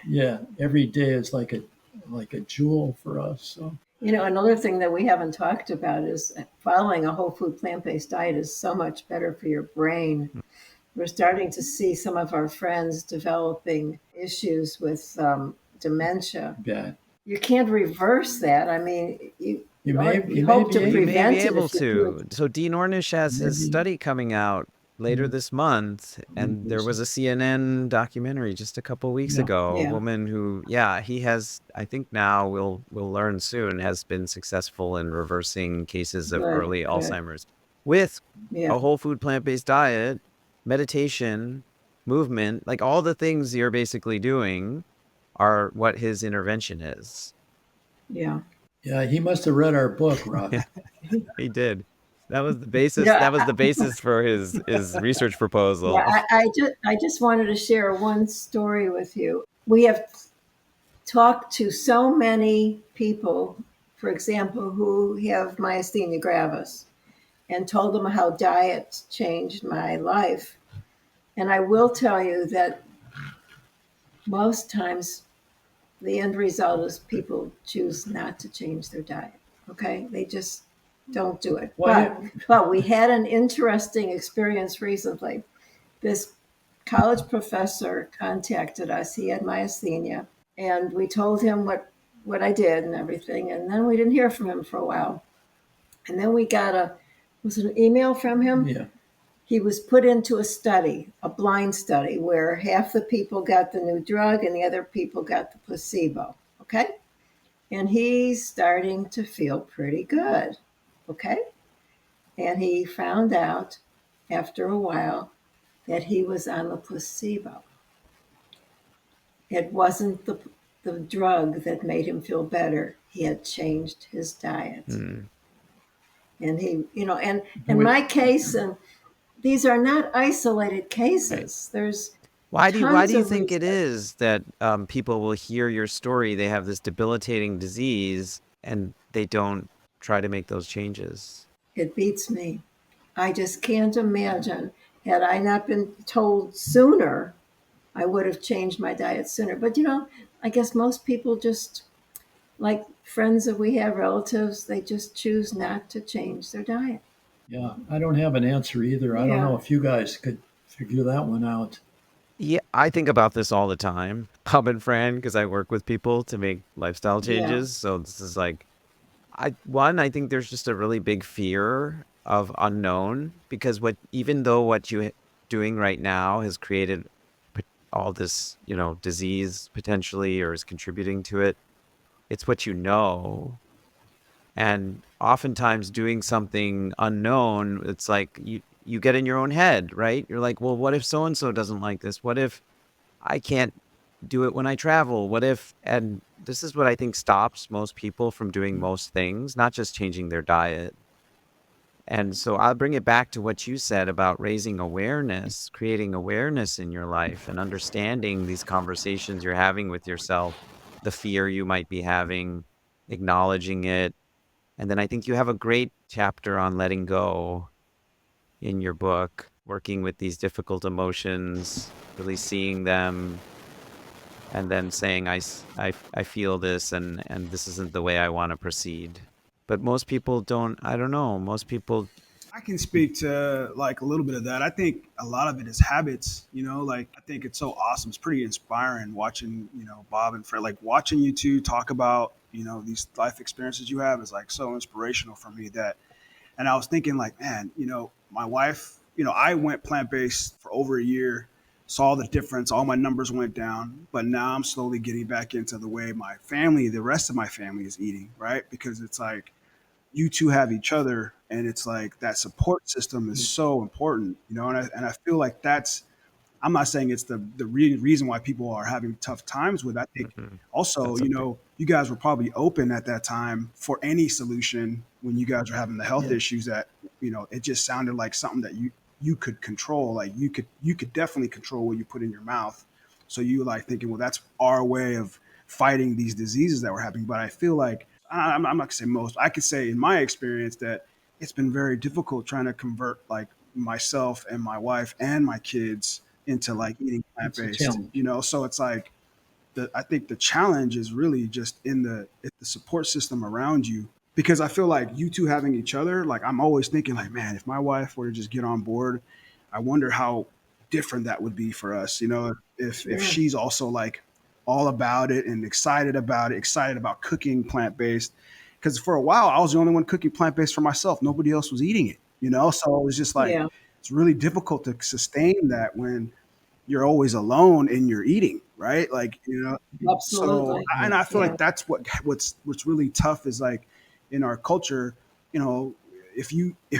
Yeah, every day is like a jewel for us. So Another thing that we haven't talked about is following a whole food plant-based diet is so much better for your brain. We're starting to see some of our friends developing issues with dementia. bad. You can't reverse that. I mean, you may hope be to able- You may prevent be it able if you do to. it. So Dean Ornish has his Maybe. study coming out later this month, and there was a CNN documentary just a couple weeks Yeah. ago. A Yeah. woman who, he has, I think now we'll learn soon, has been successful in reversing cases of Good, early good. Alzheimer's with Yeah. a whole food plant-based diet, meditation, movement, like all the things you're basically doing are what his intervention is. Yeah. Yeah, he must have read our book, Rob. He did. That was the basis. Yeah, That was the basis for his research proposal. Yeah, I just wanted to share one story with you. We have talked to so many people, for example, who have myasthenia gravis, and told them how diet changed my life. And I will tell you that most times the end result is people choose not to change their diet. Okay, they just don't do it. But we had an interesting experience recently. This college professor contacted us. He had myasthenia, and we told him what I did and everything. And then we didn't hear from him for a while. And then we got an email from him. Yeah. He was put into a study, a blind study, where half the people got the new drug and the other people got the placebo. Okay. And he's starting to feel pretty good. Okay. And he found out after a while that he was on the placebo. It wasn't the drug that made him feel better. He had changed his diet. And he, and in my case, and these are not isolated cases. There's Why do tons you of think it research. is that people will hear your story? They have this debilitating disease, and they don't try to make those changes. It beats me. I just can't imagine. Had I not been told sooner, I would have changed my diet sooner. But I guess most people just, like friends that we have, relatives, they just choose not to change their diet. Yeah, I don't have an answer either. I don't Yeah. know if you guys could figure that one out. Yeah, I think about this all the time, Bob and Fran, because I work with people to make lifestyle changes. So this is like, I think there's just a really big fear of unknown, because even though what you're doing right now has created all this, disease potentially, or is contributing to it, it's what you know. And oftentimes doing something unknown, it's like you get in your own head, right? You're like, well, what if so-and-so doesn't like this? What if I can't do it when I travel? What if, and this is what I think stops most people from doing most things, not just changing their diet. And so I'll bring it back to what you said about raising awareness, creating awareness in your life, and understanding these conversations you're having with yourself, the fear you might be having, acknowledging it. And then I think you have a great chapter on letting go in your book, working with these difficult emotions, really seeing them, and then saying, I feel this, and this isn't the way I want to proceed. But most people don't, I don't know, most people. I can speak to like a little bit of that. I think a lot of it is habits, like I think it's so awesome. It's pretty inspiring watching, Bob and Fred, like watching you two talk about, these life experiences you have is like so inspirational for me and I was thinking like, man, my wife, I went plant-based for over a year, saw the difference, all my numbers went down, but now I'm slowly getting back into the way the rest of my family is eating, right? Because it's like, you two have each other, and it's like that support system is so important, and I feel like that's I'm not saying it's the reason why people are having tough times with it. I think also, That's okay. you guys were probably open at that time for any solution when you guys were having the health Yeah. issues that, it just sounded like something that you could control. Like you could definitely control what you put in your mouth. So you were like thinking, well, that's our way of fighting these diseases that were happening. But I feel like, I'm not gonna say most, I could say in my experience that it's been very difficult trying to convert like myself and my wife and my kids into like eating plant It's a based. challenge. So it's like I think the challenge is really just in the support system around you, because I feel like you two having each other, like I'm always thinking like, man, if my wife were to just get on board, I wonder how different that would be for us. If Yeah. she's also like all about it and excited about it, excited about cooking plant based. Because for a while I was the only one cooking plant based for myself. Nobody else was eating it. So it was just like Yeah. it's really difficult to sustain that when you're always alone and you're eating, right? Like, so, Absolutely. and I feel Yeah. like that's what's really tough is like in our culture, you know, if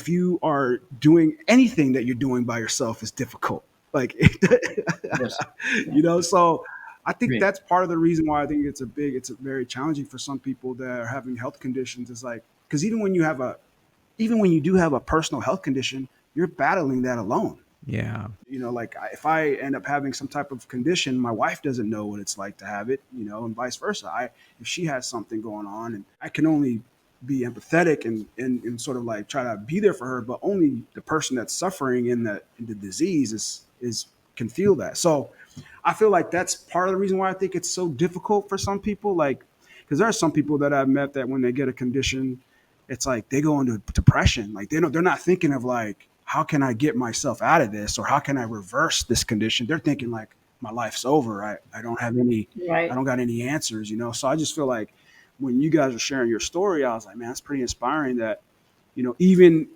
you are doing anything that you're doing by yourself is difficult. Like, Yes. so I think Great. that's part of the reason why I think it's a very challenging for some people that are having health conditions. Is like, because even when you do have a personal health condition, you're battling that alone. Yeah. Like if I end up having some type of condition, my wife doesn't know what it's like to have it, and vice versa. If she has something going on, and I can only be empathetic and sort of like try to be there for her, but only the person that's suffering in the disease is can feel that. So I feel like that's part of the reason why I think it's so difficult for some people. Like, because there are some people that I've met that when they get a condition, it's like they go into depression. Like they're not thinking of like, how can I get myself out of this, or how can I reverse this condition? They're thinking like, my life's over. I don't have I Right. don't got any answers. So I just feel like when you guys are sharing your story, I was like, man, it's pretty inspiring that, even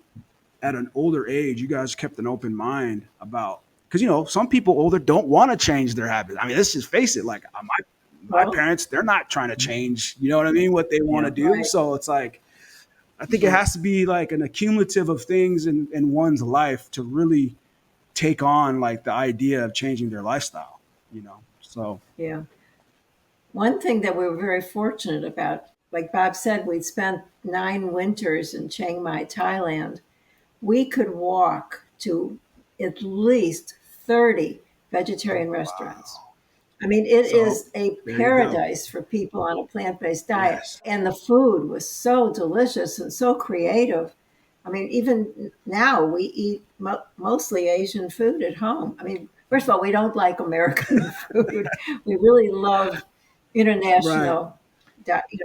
at an older age, you guys kept an open mind about, because some people older don't want to change their habits. I mean, let's just face it. Like my Well, parents, they're not trying to change. You know what I mean? What they want to Yeah. do. right. So it's like I think it has to be like an accumulative of things in one's life to really take on like the idea of changing their lifestyle. So Yeah. One thing that we were very fortunate about, like Bob said, we'd spent 9 winters in Chiang Mai, Thailand. We could walk to at least 30 vegetarian restaurants. I mean, it so is a there you go. paradise for people on a plant based diet. Yes. And the food was so delicious and so creative. I mean, even now we eat mostly Asian food at home. I mean, first of all, we don't like American food. We really love Right. international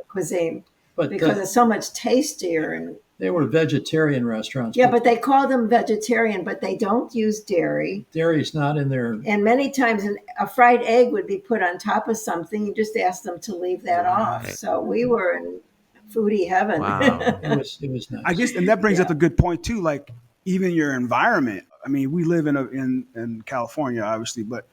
cuisine But because it's so much tastier. And they were vegetarian restaurants. yeah, but they call them vegetarian, but they don't use dairy. Dairy's not in there. And many times a fried egg would be put on top of something. You just ask them to leave that off. Right. So we were in foodie heaven. Wow. It was I nice. guess, and that brings up Yeah. a good point too. Like even your environment. I mean, we live in California, obviously, but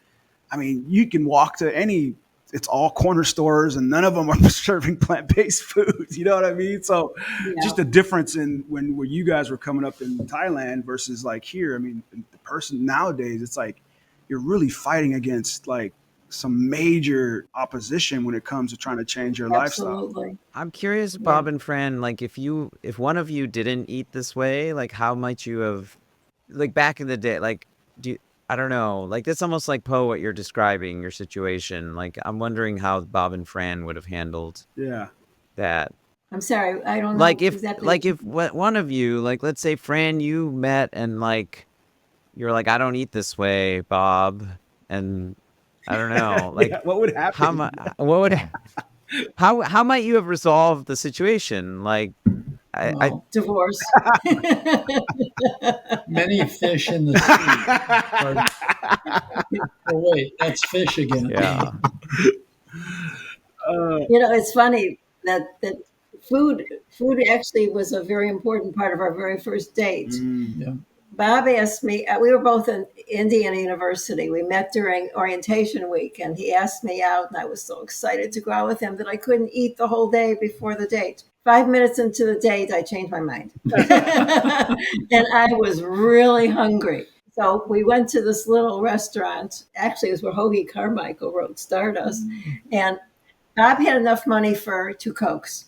I mean, you can walk to any. It's all corner stores, and none of them are serving plant-based foods. You know what I mean? So, Yeah, just the difference in where you guys were coming up in Thailand versus like here. I mean, the person nowadays, it's like you're really fighting against like some major opposition when it comes to trying to change your lifestyle. absolutely. I'm curious, Yeah. Bob and Fran, like if one of you didn't eat this way, like how might you have, like back in the day, like I don't know, like that's almost like Poe what you're describing, your situation. Like I'm wondering how Bob and Fran would have handled Yeah. that. I'm sorry. I don't know Like exactly. if one of you, like let's say Fran, you met and like you're like, I don't eat this way, Bob, and I don't know, like Yeah. What would how happen? what would how might you have resolved the situation? Like I Well, Divorce. many fish in the sea. Oh wait, that's fish again. yeah. It's funny that food actually was a very important part of our very first date. Yeah. Bob asked me, we were both in Indiana University. We met during orientation week, and he asked me out, and I was so excited to go out with him that I couldn't eat the whole day before the date. 5 minutes into the date, I changed my mind. And I was really hungry. So we went to this little restaurant. Actually, it was where Hoagie Carmichael wrote Stardust. And Bob had enough money for 2 Cokes.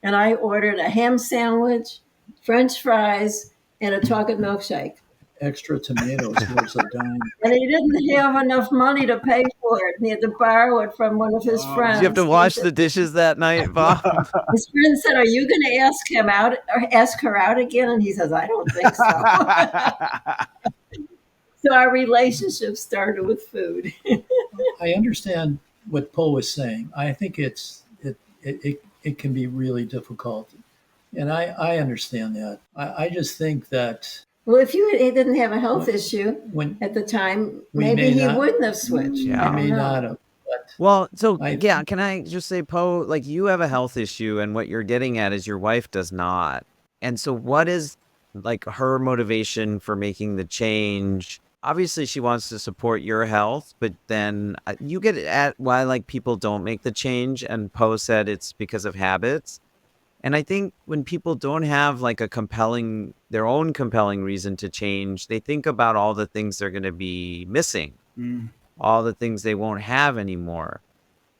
And I ordered a ham sandwich, French fries, and a chocolate milkshake. Extra tomatoes was a dime. And he didn't have enough money to pay for it. He had to borrow it from one of his friends. Did you have to wash the dishes that night, Bob? His friend said, "Are you going to ask him out or ask her out again?" And he says, "I don't think so." So our relationship started with food. I understand what Po was saying. I think it can be really difficult, and I understand that. I just think that Well, if he didn't have a health issue when at the time, we maybe may he not- wouldn't have switched. Yeah. I I may don't know. not have. But Well, so I- yeah, can I just say, Po, like you have a health issue, and what you're getting at is your wife does not. And so what is like her motivation for making the change? Obviously, she wants to support your health, but then you get at why like people don't make the change. And Po said it's because of habits. And I think when people don't have like their own compelling reason to change, they think about all the things they're going to be missing, all the things they won't have anymore.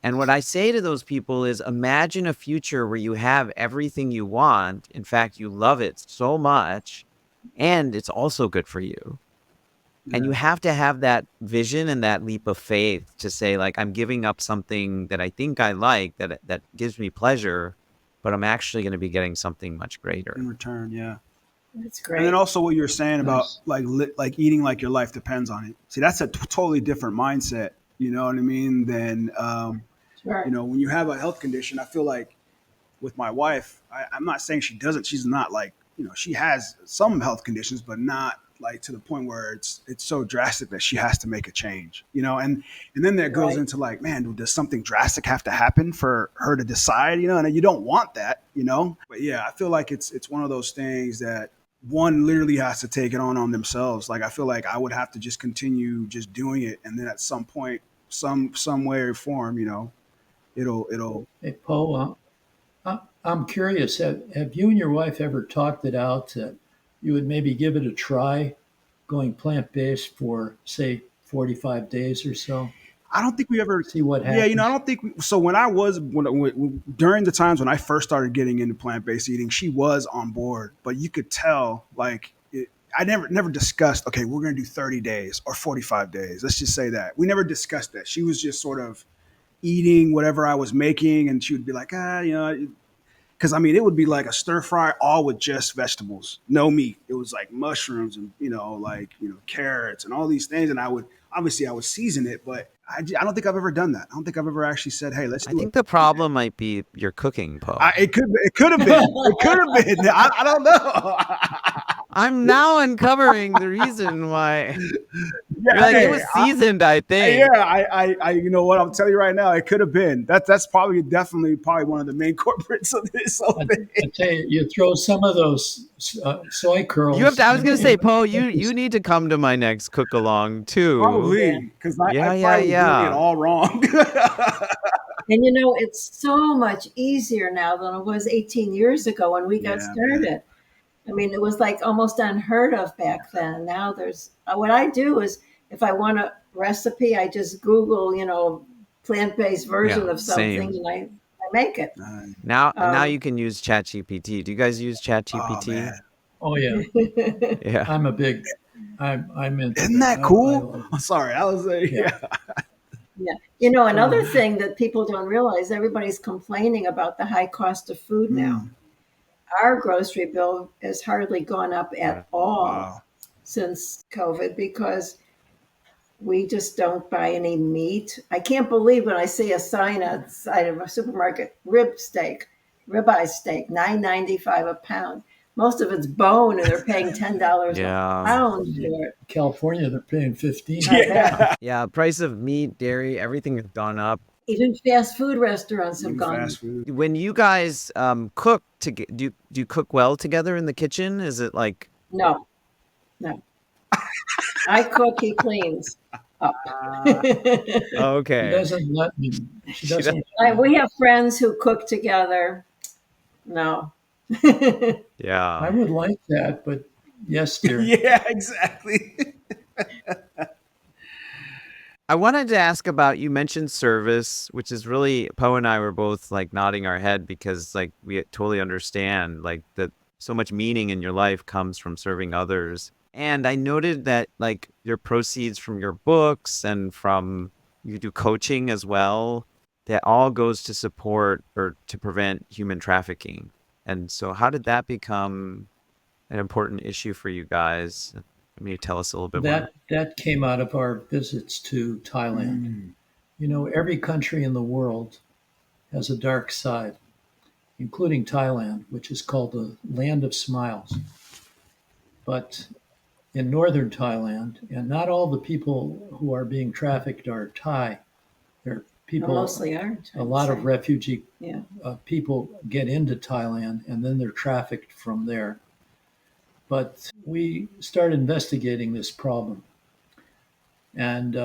And what I say to those people is imagine a future where you have everything you want. In fact, you love it so much, and it's also good for you. And you have to have that vision and that leap of faith to say, like, I'm giving up something that I think I like, that gives me pleasure, but I'm actually going to be getting something much greater. in return. Yeah. That's great. And then also what you're saying about Nice. like eating like your life depends on it. See, that's a totally different mindset. You know what I mean? Than Sure. when you have a health condition. I feel like with my wife, I'm not saying she doesn't. She's not like she has some health conditions, but not like to the point where it's so drastic that she has to make a change. And then that goes Right. into like, man, does something drastic have to happen for her to decide? And you don't want that. But yeah, I feel like it's one of those things that one literally has to take it on themselves. Like I feel like I would have to just continue just doing it, and then at some point, some way or form, it'll. Hey, Po, I'm curious. Have you and your wife ever talked it out that you would maybe give it a try, going plant-based for say 45 days or so? I don't think we ever See what Yeah, happens. I don't think so. During the times when I first started getting into plant-based eating, she was on board, but you could tell like I never discussed, okay, we're going to do 30 days or 45 days. Let's just say that. We never discussed that. She was just sort of eating whatever I was making, and she would be like, because it would be like a stir fry all with just vegetables, no meat. It was like mushrooms and carrots and all these things, and I would season it, but I don't think I've ever done that. I don't think I've ever actually said, "Hey, let's I do think it." the problem might be your cooking, Po. It could have been. It could have been. I don't know. I'm now uncovering the reason why. Yeah, You're like, hey, it was seasoned, I think. Yeah, I you know what? I'm telling you right now, it could have been. That's definitely one of the main corporates of this whole thing. I tell you, you throw some of those soy curls. I was going to say, Po, you need to come to my next cook along too. Probably because I probably was doing it all wrong. And it's so much easier now than it was 18 years ago when we got started. It was like almost unheard of back then. Now there's what I do is if I want a recipe, I just Google, plant-based version of something, same. and I make it. Now you can use ChatGPT. Do you guys use ChatGPT? Oh yeah, Yeah. I'm into. Isn't that cool? I'm sorry, I was Yeah. Another thing that people don't realize, everybody's complaining about the high cost of food now. Our grocery bill has hardly gone up at all since COVID because we just don't buy any meat. I can't believe when I see a sign outside of a supermarket, ribeye steak, $9.95 a pound. Most of it's bone, and they're paying $10 a pound for it. California, they're paying Yeah. Yeah, price of meat, dairy, everything has gone up. Even fast food restaurants have gone. Fast food. When you guys cook, do you cook well together in the kitchen? Is it like... No. I cook, he cleans up. Okay. She doesn't let me. She doesn't. We have friends who cook together. No. Yeah. I would like that, but yes, dear. Yeah, exactly. I wanted to ask about, you mentioned service, which is really, Po and I were both like nodding our head because like we totally understand like that so much meaning in your life comes from serving others. And I noted that like your proceeds from your books and from, you do coaching as well, that all goes to support or to prevent human trafficking. And so how did that become an important issue for you guys? Maybe tell us a little bit more. That came out of our visits to Thailand. You know, every country in the world has a dark side, including Thailand, which is called the Land of Smiles. But in northern Thailand, and not all the people who are being trafficked are Thai. There are people, mostly aren't. a lot of refugee Yeah. people get into Thailand and then they're trafficked from there. But we started investigating this problem. And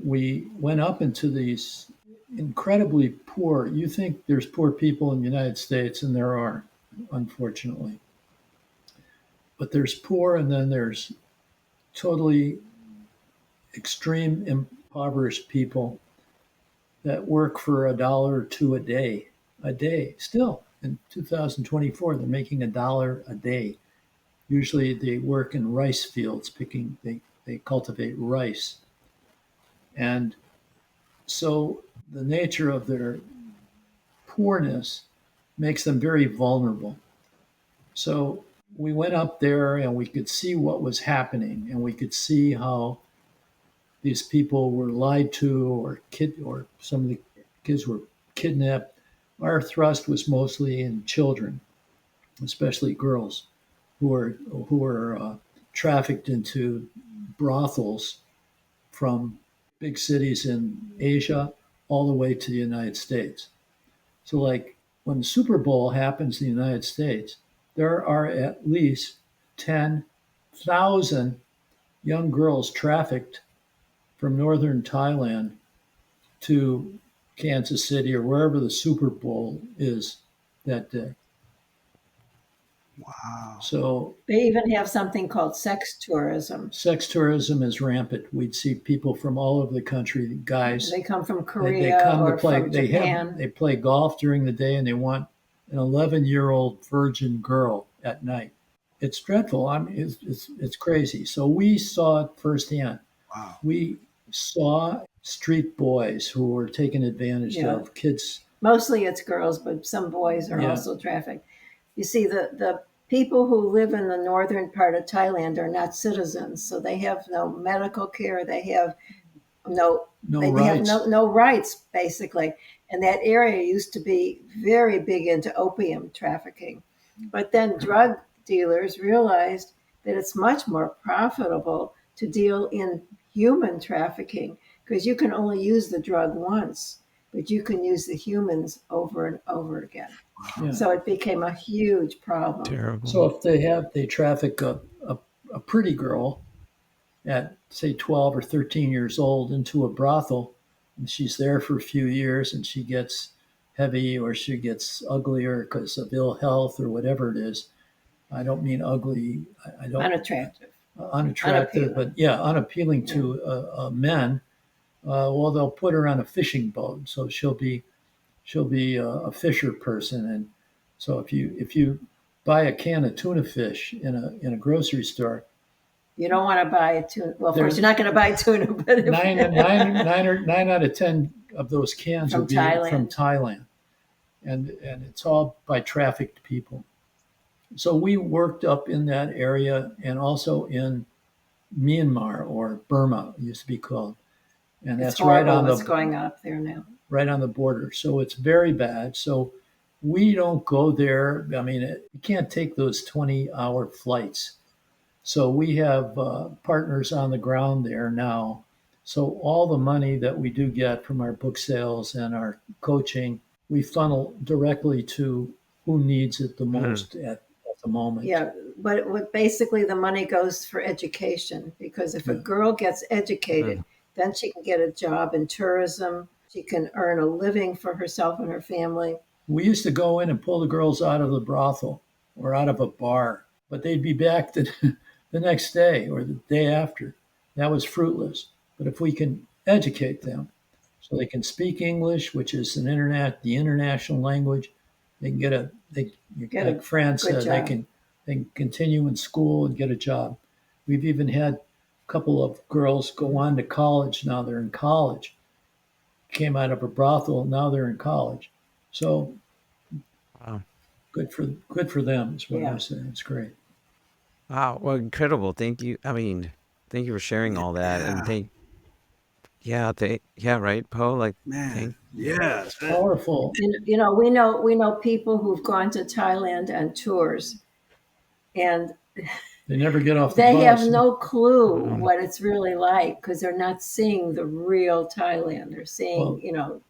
we went up into these incredibly poor. You think there's poor people in the United States, and there are, unfortunately. But there's poor, and then there's totally extreme impoverished people that work for $1 or $2 a day. A day. Still, in 2024, they're making $1 a day. Usually they work in rice fields, they cultivate rice. And so the nature of their poorness makes them very vulnerable. So we went up there and we could see what was happening, and we could see how these people were lied to, or some of the kids were kidnapped. Our thrust was mostly in children, especially girls, who were trafficked into brothels from big cities in Asia all the way to the United States. So, like when the Super Bowl happens in the United States, there are at least 10,000 young girls trafficked from northern Thailand to Kansas City or wherever the Super Bowl is that day. Wow. So They even have something called sex tourism. sex tourism is rampant. We'd see people from all over the country, guys. They come from They Korea come or to play. from Japan. They play golf during the day, and they want an 11-year-old virgin girl at night. It's dreadful. I mean, it's crazy. So we saw it firsthand. Wow. We saw street boys who were taken advantage Yeah. of. Kids. Mostly it's girls, but some boys are Yeah. also trafficked. You see, the people who live in the northern part of Thailand are not citizens, so they have no medical care. They have no they rights. have no rights, basically. And that area used to be very big into opium trafficking. But then drug dealers realized that it's much more profitable to deal in human trafficking because you can only use the drug once, but you can use the humans over and over again. Yeah. So it became a huge problem. Terrible. So if they traffic a pretty girl at say 12 or 13 years old into a brothel, and she's there for a few years, and she gets heavy or she gets uglier because of ill health or whatever it is. I don't mean ugly. I don't Unattractive. unattractive, but yeah, unappealing to men. Well, they'll put her on a fishing boat, so she'll be a fisher person. And so if you buy a can of tuna fish in a grocery store, You don't want to buy a tuna. Well, of course, you're not going to buy tuna, but if, nine out of 10 of those cans From will be Thailand. from Thailand, and it's all by trafficked people. So we worked up in that area and also in Myanmar, or Burma, it used to be called, and it's that's right horrible on what's the going on up there now. right on the border. So it's very bad. So we don't go there. I mean, you can't take those 20-hour flights. So we have partners on the ground there now. So all the money that we do get from our book sales and our coaching, we funnel directly to who needs it the most at the moment. Yeah, but basically the money goes for education, because if a girl gets educated, then she can get a job in tourism. She can earn a living for herself and her family. We used to go in and pull the girls out of the brothel or out of a bar, but they'd be back the next day or the day after. That was fruitless. But if we can educate them so they can speak English, which is the international language, they can Get like a Fran good said, they job. can continue in school and get a job. We've even had a couple of girls go on to college. Now they're in college, came out of a brothel. Now they're in college. So Wow. good for them is what Yeah. I'm saying. It's great. Wow. Well, incredible. Thank you. I mean, thank you for sharing all that. And Yeah, yeah, right, Po? Like, man. thank, Yeah, Powerful. We know people who've gone to Thailand on tours, and They never get off the they have bus. no clue um, what it's really like because they're not seeing the real Thailand. They're seeing, Well,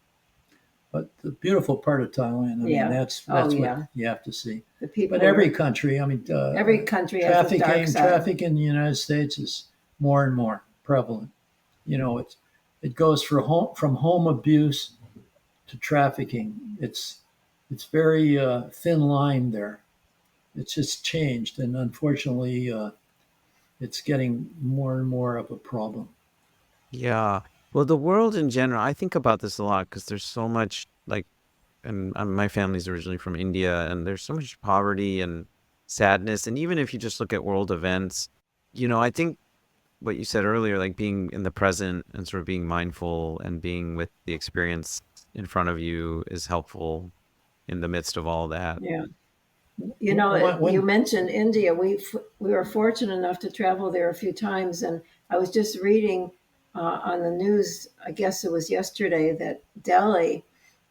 but the beautiful part of Thailand, I mean, yeah. that's Oh, what yeah. you have to see. The But people every are, country, I mean, every country has a dark side. trafficking in the United States is more and more prevalent. You know, it goes from home abuse to trafficking. It's very thin line there. It's just changed, and unfortunately, it's getting more and more of a problem. yeah. Well, the world in general, I think about this a lot because there's so much like, and my family's originally from India, and there's so much poverty and sadness. And even if you just look at world events, I think what you said earlier, like being in the present and sort of being mindful and being with the experience in front of you is helpful in the midst of all that. Yeah. You When mentioned India. We were fortunate enough to travel there a few times, and I was just reading on the news. I guess it was yesterday that Delhi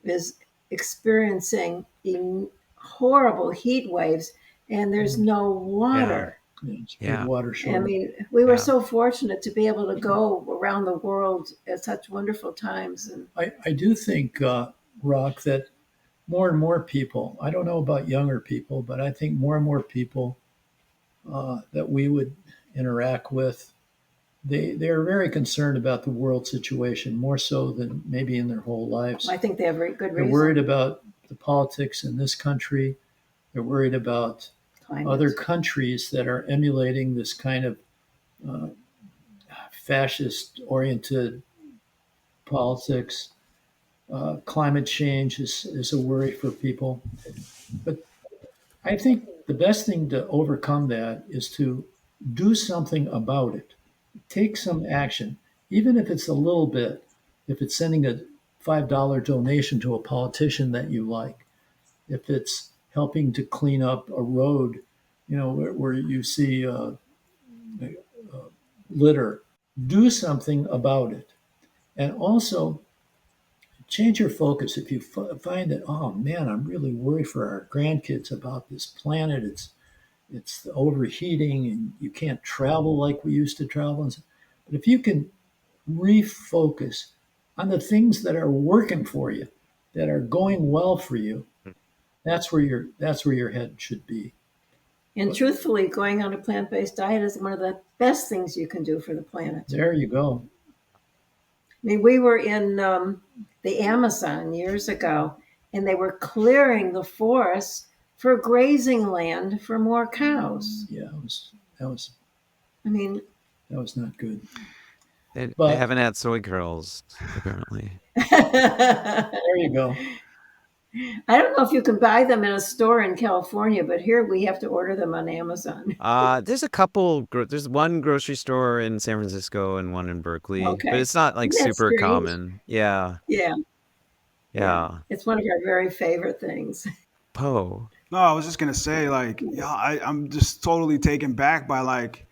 is experiencing horrible heat waves, and there's no Yeah. water. it's a big Yeah. water I shortage. mean, we were Yeah. so fortunate to be able to go around the world at such wonderful times, and I do think, Rock, that more and more people, I don't know about younger people, but I think more and more people that we would interact with, they're very concerned about the world situation, more so than maybe in their whole lives. I think they have very good They're worried reason. about the politics in this country. They're worried about other Climate. countries that are emulating this kind of uh, fascist oriented politics. Climate change is a worry for people. But I think the best thing to overcome that is to do something about it. Take some action, even if it's a little bit. If it's sending a $5 donation to a politician that you like, if it's helping to clean up a road, where you see litter, do something about it. And also change your focus. If you find that, oh man, I'm really worried for our grandkids about this planet. It's overheating and you can't travel like we used to travel. But if you can refocus on the things that are working for you, that are going well for you, that's where your head should be. And But truthfully, going on a plant based diet is one of the best things you can do for the planet. there you go. I mean, we were in the Amazon years ago, and they were clearing the forests for grazing land for more cows. Yeah, that was I mean, that was not good. They But haven't had soy curls, apparently. I there you go. don't know if you can buy them in a store in California, but here we have to order them on Amazon. There's there's one grocery store in San Francisco and one in Berkeley, but Okay. it's not like Isn't that super strange? common. Yeah. Yeah, yeah. Yeah. It's one of our very favorite things. Po. No, I was just gonna say, like, yeah, I'm just totally taken back by like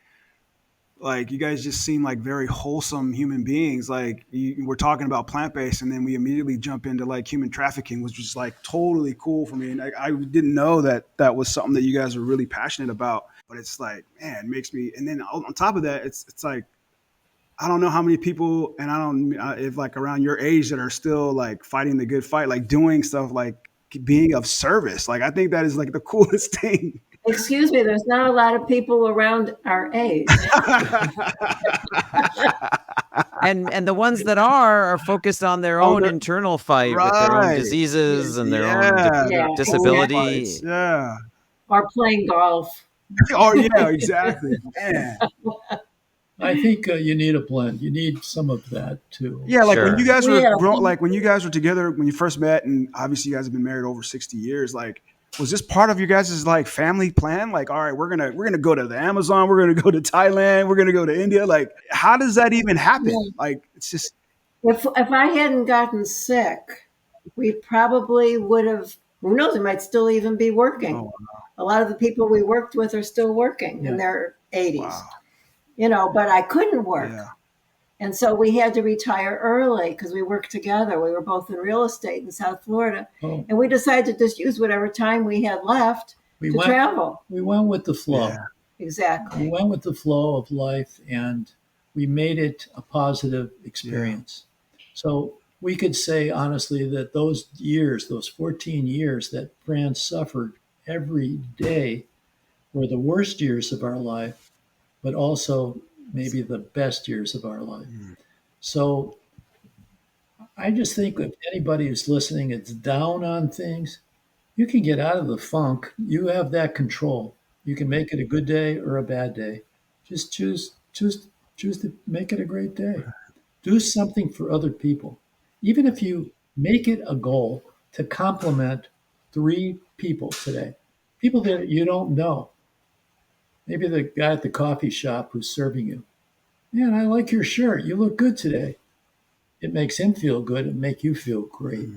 you guys just seem like very wholesome human beings. Like we're talking about plant based, and then we immediately jump into like human trafficking, which was like totally cool for me. And I didn't know that that was something that you guys are really passionate about. But it's like, man, it makes me. And then on top of that, it's like I don't know how many people, and I don't if like around your age that are still like fighting the good fight, like doing stuff like being of service. Like I think that is like the coolest thing. Excuse me, there's not a lot of people around our age. And the ones that are focused on their Oh, own internal fight with their own right. diseases and their own Yeah, Yeah, their total exactly. fights. disability. Yeah. Or playing golf. Oh yeah, exactly. Man. I think you need a blend. You need some of that too. Yeah, like when you Sure. guys We were had a like when you guys were together when you first met, and obviously you guys have been married over 60 years. Like, was this part of your guys' like family plan? Like, all right, we're gonna go to the Amazon, we're gonna go to Thailand, we're gonna go to India. Like, how does that even happen? yeah. Like, it's just If I hadn't gotten sick, we probably would have. Who knows? We might still even be working. oh A lot of the people we worked with are still working in Yeah. their 80s. wow, But I couldn't work. yeah, And so we had to retire early because we worked together. We were both in real estate in South Florida. Oh, And we decided to just use whatever time we had left we to went. travel. We went with the flow. yeah, We Exactly. went with the flow of life, and we made it a positive yeah. experience. So we could say honestly that those years, those 14 years that Fran suffered every day, were the worst years of our life, but also maybe the best years of our life. Mm. So I just think if anybody who's listening is down on things, you can get out of the funk. You have that control. You can make it a good day or a bad day. Just choose to make it a great day. Do something for other people. Even if you make it a goal to compliment 3 people today, people that you don't know. Maybe the guy at the coffee shop who's serving you. Man, I like your shirt. You look good today. It makes him feel good and make you feel great.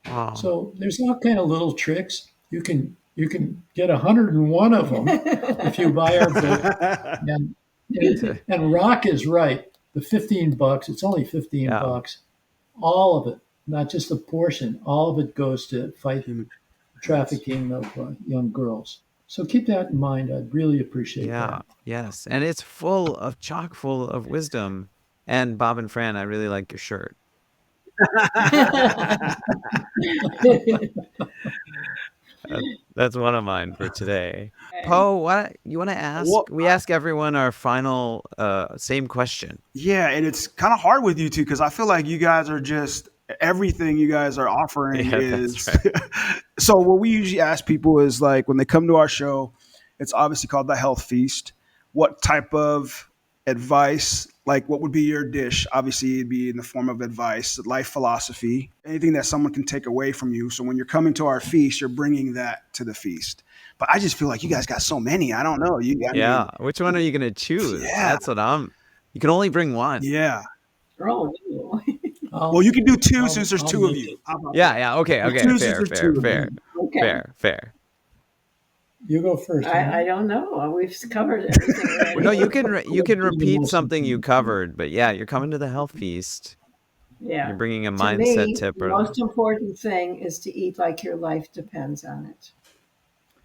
Wow. So there's all kind of little tricks. You can get 101 of them if you buy our book. And Rak is right. The $15, it's only 15 Yeah. bucks. All of it, not just a portion, all of it goes to fight Human- trafficking of young girls. So keep that in mind. I'd really appreciate Yeah. that. Yes. And it's chock full of wisdom. And Bob and Fran, I really like your shirt. That's one of mine for today. Po, what you want to ask? Well, We ask everyone our final same question. Yeah, and it's kind of hard with you two because I feel like you guys are just everything you guys are offering Yeah, is. that's right. So what we usually ask people is like when they come to our show, it's obviously called the Health Feast. What type of advice, like what would be your dish? Obviously, it'd be in the form of advice, life philosophy, anything that someone can take away from you. So when you're coming to our feast, you're bringing that to the feast. But I just feel like you guys got so many. I don't know. Yeah. Which one are you gonna choose? Yeah. That's what You can only bring one. Yeah. Oh, no. Well, you can do 2 I'll- since there's I'll 2 of make you. it. How about Yeah. Yeah. Okay. that? Okay. Two since Fair. there's Fair. 2 of Fair. you. Okay. Fair. You go first. I don't know. We've covered everything already. No, you can repeat something you covered, but yeah, you're coming to the health feast. Yeah. You're bringing a To mindset me, tip. the most important thing is to eat like your life depends on it,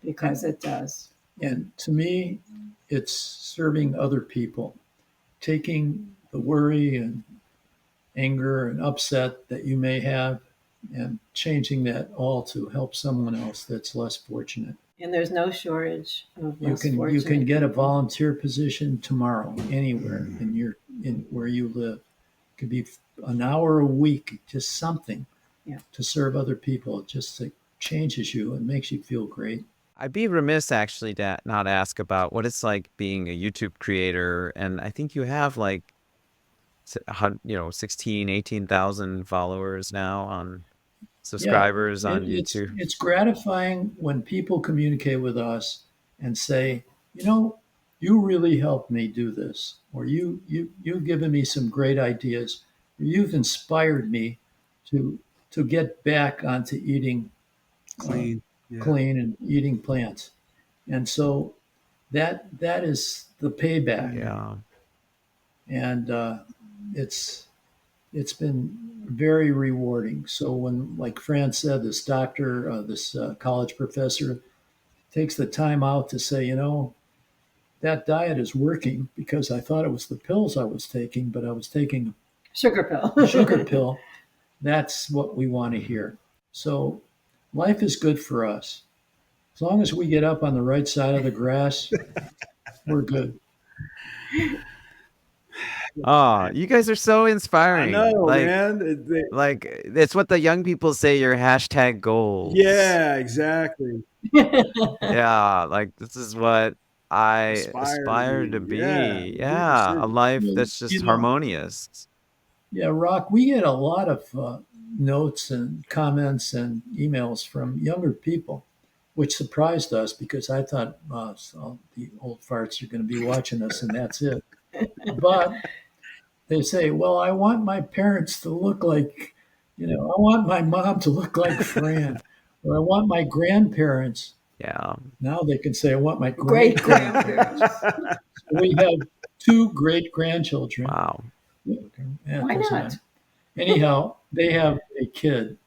because it does. And to me, it's serving other people, taking the worry and anger and upset that you may have and changing that all to help someone else that's less fortunate. And there's no shortage of You less can fortunate get a people. volunteer position tomorrow anywhere in where you live. It could be an hour a week, just something to serve other people. It just changes you and makes you feel great. I'd be remiss actually to not ask about what it's like being a YouTube creator. And I think you have 16, 18,000 followers now on subscribers on YouTube. It's gratifying when people communicate with us and say, you really helped me do this, or you've given me some great ideas, or you've inspired me to get back onto eating Clean. Yeah. clean and eating plants. And so that is the payback. Yeah. And it's been very rewarding. So when, like Fran said, this doctor, this college professor takes the time out to say, that diet is working because I thought it was the pills I was taking, but I was taking Sugar pill. a sugar pill. That's what we want to hear. So life is good for us. As long as we get up on the right side of the grass, we're good. Oh, you guys are so inspiring. I know, like, man. Like, it's what the young people say, your hashtag goals. Yeah, exactly. Yeah, like this is what I Aspire to aspire to be. Yeah, be. Yeah, a 100%. life You that's just know, harmonious. yeah, Rock, we get a lot of notes and comments and emails from younger people, which surprised us because I thought, so the old farts are going to be watching us and that's it. But they say, well, I want my parents to look like, I want my mom to look like Fran, or I want my grandparents. Yeah. Now they can say, I want my Great great grandparents. grandparents. We have two great grandchildren. Wow. Yeah, Why doesn't not? matter. Anyhow, they have a kid.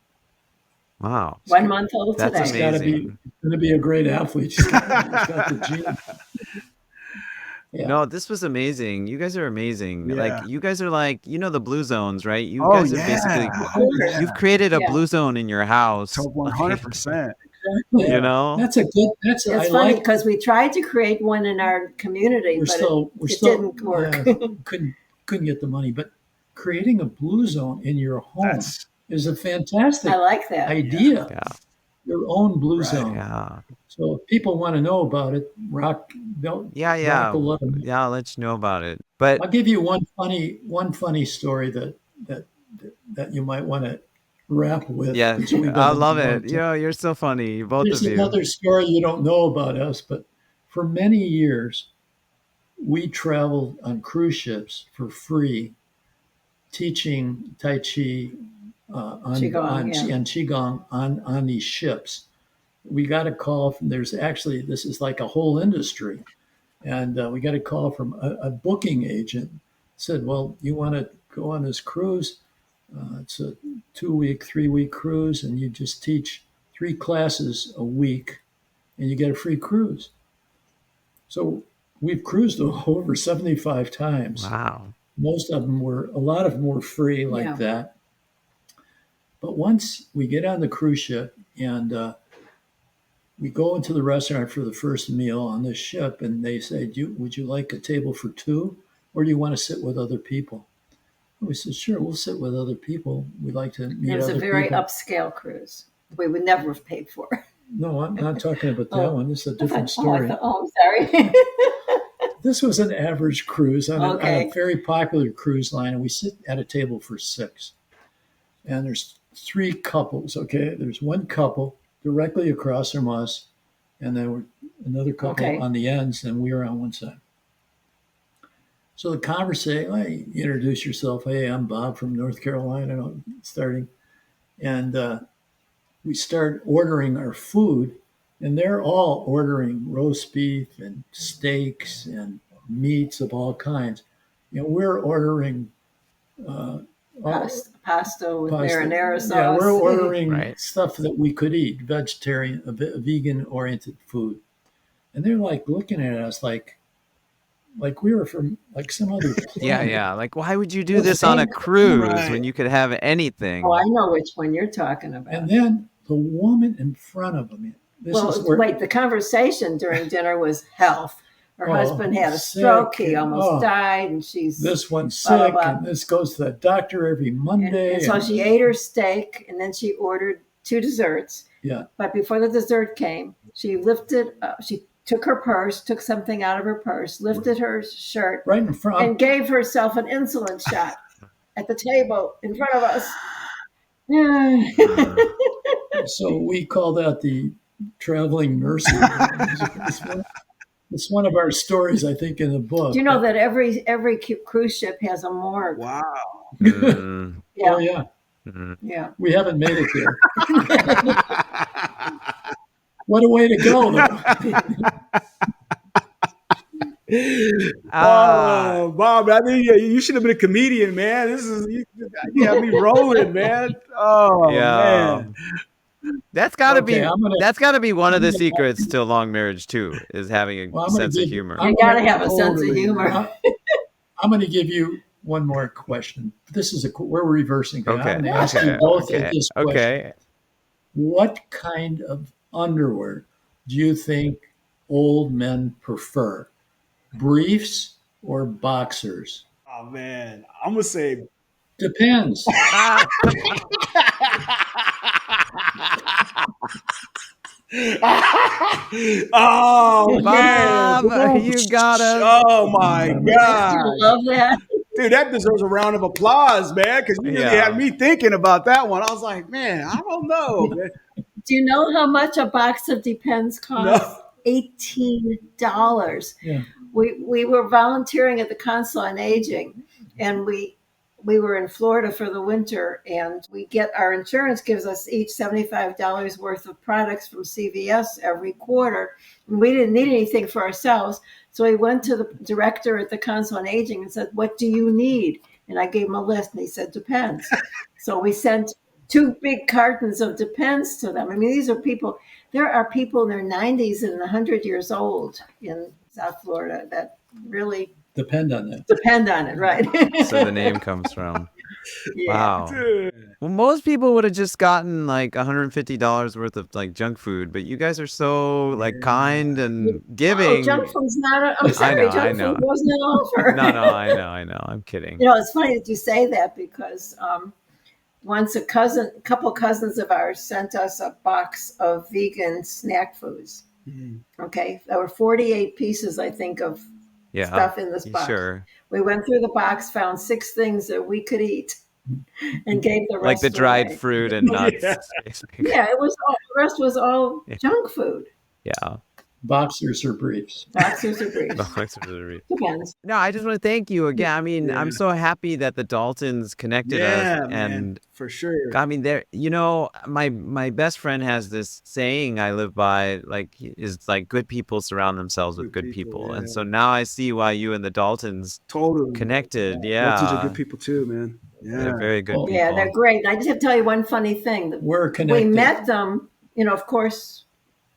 Wow. 1 month old That's He's today. got to be amazing. going to be a great athlete. He's got the gene. Yeah. No, this was amazing. You guys are amazing. Like, Yeah. you guys are like, the blue zones, right? You Oh, guys have yeah. basically, Oh, course. you've created a Yeah. blue zone in your house. yeah. Like, 100%. Exactly. you know? That's a good. That's It's I funny like. because we tried to create one in our community, We're but still it didn't work. yeah, couldn't get the money, but creating a blue zone in your home That's is a fantastic I like that. idea. Yeah. Your own blue Right. zone. Yeah. So if people want to know about it, Rock. Yeah. Rock will let them know. Yeah, I'll let you know about it. But I'll give you one funny story that you might want to wrap with. yeah, because we've I got love more it. time. You're so funny, both There's of you. another story you don't know about us, but for many years, we traveled on cruise ships for free, teaching Tai Chi Qigong, yeah. and Qigong on these ships. We got a call from, this is like a whole industry. And we got a call from a booking agent. Said, well, you want to go on this cruise? It's a 2-week, 3-week cruise, and you just teach 3 classes a week, and you get a free cruise. So we've cruised over 75 times. Wow. A lot of them were free like Yeah. that. But once we get on the cruise ship and we go into the restaurant for the first meal on this ship, and they say, would you like a table for 2, or do you want to sit with other people? And we said, sure, we'll sit with other people. We'd like to meet It was other a very people. upscale cruise. We would never have paid for. No, I'm not talking about that one. This is a different Oh, story. I'm sorry. This was an average cruise on Okay. a very popular cruise line, and we sit at a table for 6. And there's 3 couples, okay? There's one couple directly across from us, and then we're another couple Okay. on the ends, and we were on one side. So the conversation, hey, introduce yourself. Hey, I'm Bob from North Carolina, starting. And we start ordering our food, and they're all ordering roast beef and steaks and meats of all kinds. We're ordering Pasta with pasta. marinara sauce. Yeah, we're ordering Right. stuff that we could eat, vegetarian, vegan-oriented food. And they're like looking at us like we were from like some other planet. Yeah. Like, why would you do Well, this on a same- cruise Right. when you could have anything? Oh, I know which one you're talking about. And then the woman in front of them. Wait, the conversation during dinner was health. Her husband had a sick, stroke. He and, almost died, and she's this one's blah, blah, sick, blah. and this goes to the doctor every Monday. And so she ate her steak, and then she ordered 2 desserts. Yeah. But before the dessert came, she took her purse, took something out of her purse, lifted her shirt, right in front. and gave herself an insulin shot at the table in front of us. So we call that the traveling nursing. It's one of our stories, I think, in the book. Do you know that every cruise ship has a morgue? wow. Mm, Yeah, Oh, yeah. mm. yeah. We haven't made it there. What a way to go, though. Ah, Bob, I think you should have been a comedian, man. You have me rolling, man. Oh, yeah. man. That's gotta Okay, be that's gotta be one of the secrets to a long marriage too, is having a Well, I'm gonna sense of give- humor. You gotta have a sense of humor. I'm going to give you one more question. We're reversing. Okay. I'm going to ask you both Okay. this question. Okay. What kind of underwear do you think old men prefer? Briefs or boxers? Oh, man. I'm going to say Depends. Oh Bob, man! you got us. Oh my Do god, you love that? dude, that deserves a round of applause, man, because you really Yeah. had me thinking about that one. I was like, man, I don't know, man. Do you know how much a box of Depends costs? No. $18. Yeah. We were volunteering at the Council on Aging, and we were in Florida for the winter, and we get our insurance gives us each $75 worth of products from CVS every quarter. And we didn't need anything for ourselves. So we went to the director at the Council on Aging and said, "What do you need?" And I gave him a list, and he said, "Depends." So we sent 2 big cartons of Depends to them. I mean, these are people, there are people in their 90s and 100 years old in South Florida that really Depend on that. depend on it, right? So the name comes from. Yeah. Wow. Dude. Well, most people would have just gotten like $150 worth of like junk food, but you guys are so like kind and Oh, giving. junk food's not. I'm sorry, I junk know. food wasn't an offer. No, I know. I'm kidding. You know, it's funny that you say that because once a couple cousins of ours sent us a box of vegan snack foods. Okay, there were 48 pieces, I think, of Yeah. stuff in this box. Sure. We went through the box, found 6 things that we could eat, and gave the rest Like the dried away. fruit and nuts. Yeah, it was all, the rest was all junk food. Yeah. Boxers or briefs. Boxers or briefs. Depends. No, I just want to thank you again. I mean, Yeah. I'm so happy that the Daltons connected us. Yeah, And man, for sure. I mean, there, you know, my best friend has this saying I live by, like, is like good people surround themselves with good people. Yeah. And so now I see why you and the Daltons Totally connected. Daltons Yeah. are good people too, man. Yeah, They're very good people. Yeah, they're great. I just have to tell you one funny thing. We're connected. We met them, you know, of course,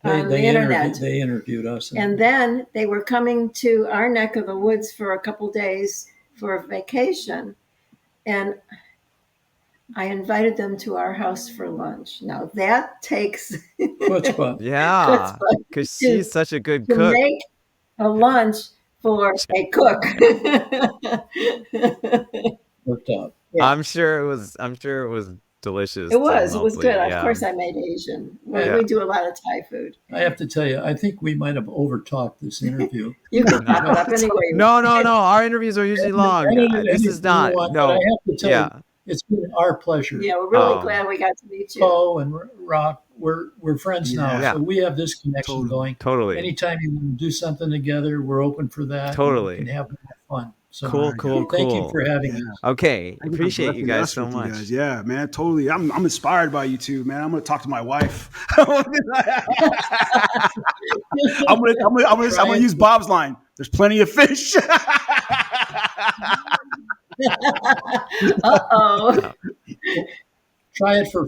on the They internet. they interviewed us. And then they were coming to our neck of the woods for a couple days for a vacation. And I invited them to our house for lunch. Now that takes chutzpah. Yeah, because she's such a good to cook. make a lunch for a cook. Worked out. Yeah. I'm sure it was delicious. It was mostly, good. yeah. Of course, I made Asian. Yeah. We do a lot of Thai food. I have to tell you, I think we might have overtalked this interview. You can wrap it up anyway. No. Our interviews are usually long. This is not. But I No. have to tell you, it's been our pleasure. Yeah, we're really glad we got to meet you. Po and Rak, we're friends now. Yeah. So we have this connection going. Totally. Anytime you want to do something together, we're open for that. Totally. We can have fun. So Cool. Thank you for having us. Okay. Appreciate you guys so much. Guys. Yeah, man, totally. I'm inspired by you too, man. I'm gonna talk to my wife. I'm gonna use Bob's line. There's plenty of fish. Uh-oh. Try it for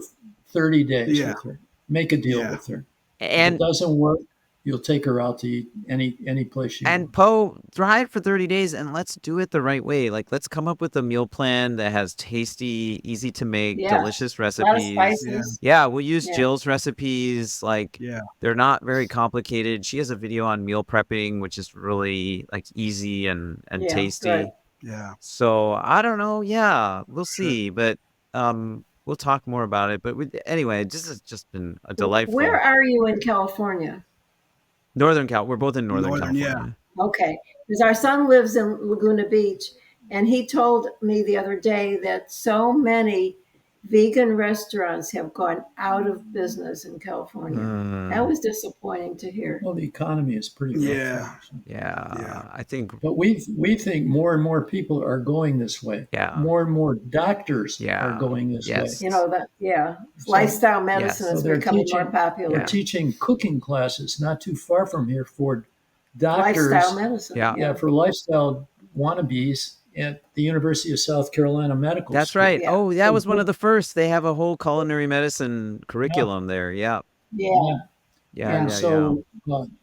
30 days Yeah. with her. Make a deal with her. And if it doesn't work, you'll take her out to eat any place she And wants. Po, try it for 30 days and let's do it the right way. Like, let's come up with a meal plan that has tasty, easy to make, delicious A lot of recipes. spices. Yeah, we'll use Yeah. Jill's recipes. Like, they're not very complicated. She has a video on meal prepping, which is really like easy and tasty. Good. Yeah. So I don't know. Yeah, we'll see. But we'll talk more about it. But anyway, this has just been a delightful. Where are you in California? Northern Cal. We're both in Northern California. Yeah. Okay, because our son lives in Laguna Beach, and he told me the other day that so many vegan restaurants have gone out of business in California. That was disappointing to hear. Well, the economy is pretty rough. Yeah. I think. But we think more and more people are going this way. Yeah. More and more doctors are going this way. You know that, lifestyle medicine is they're becoming teaching- more popular. They're teaching cooking classes not too far from here for doctors. Lifestyle medicine. Yeah. For lifestyle wannabes at the University of South Carolina Medical That's School. right. Yeah. Oh, that was one of the first. They have a whole culinary medicine curriculum there. Yeah. Yeah. So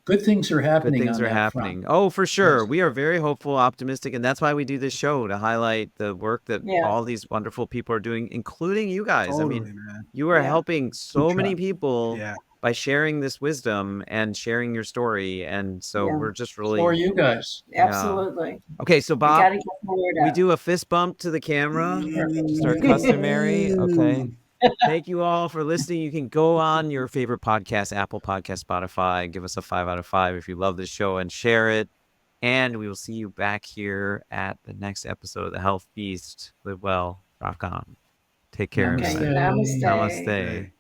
good things are Good happening. things on are that happening. front. Oh, for sure. We are very hopeful, optimistic, and that's why we do this show, to highlight the work that all these wonderful people are doing, including you guys. Totally, I mean, man. you are helping so many trying. people Yeah. by sharing this wisdom and sharing your story. And so we're just really. For you guys. Absolutely. Okay, so We Bob, got to get the word we out. do a fist bump to the camera. Just our customary. Okay. Thank you all for listening. You can go on your favorite podcast, Apple Podcast, Spotify, give us a 5 out of 5 if you love this show and share it. And we will see you back here at the next episode of The Health Beast. Live well, rock on. Take care, Okay, everybody. Namaste. namaste. Namaste.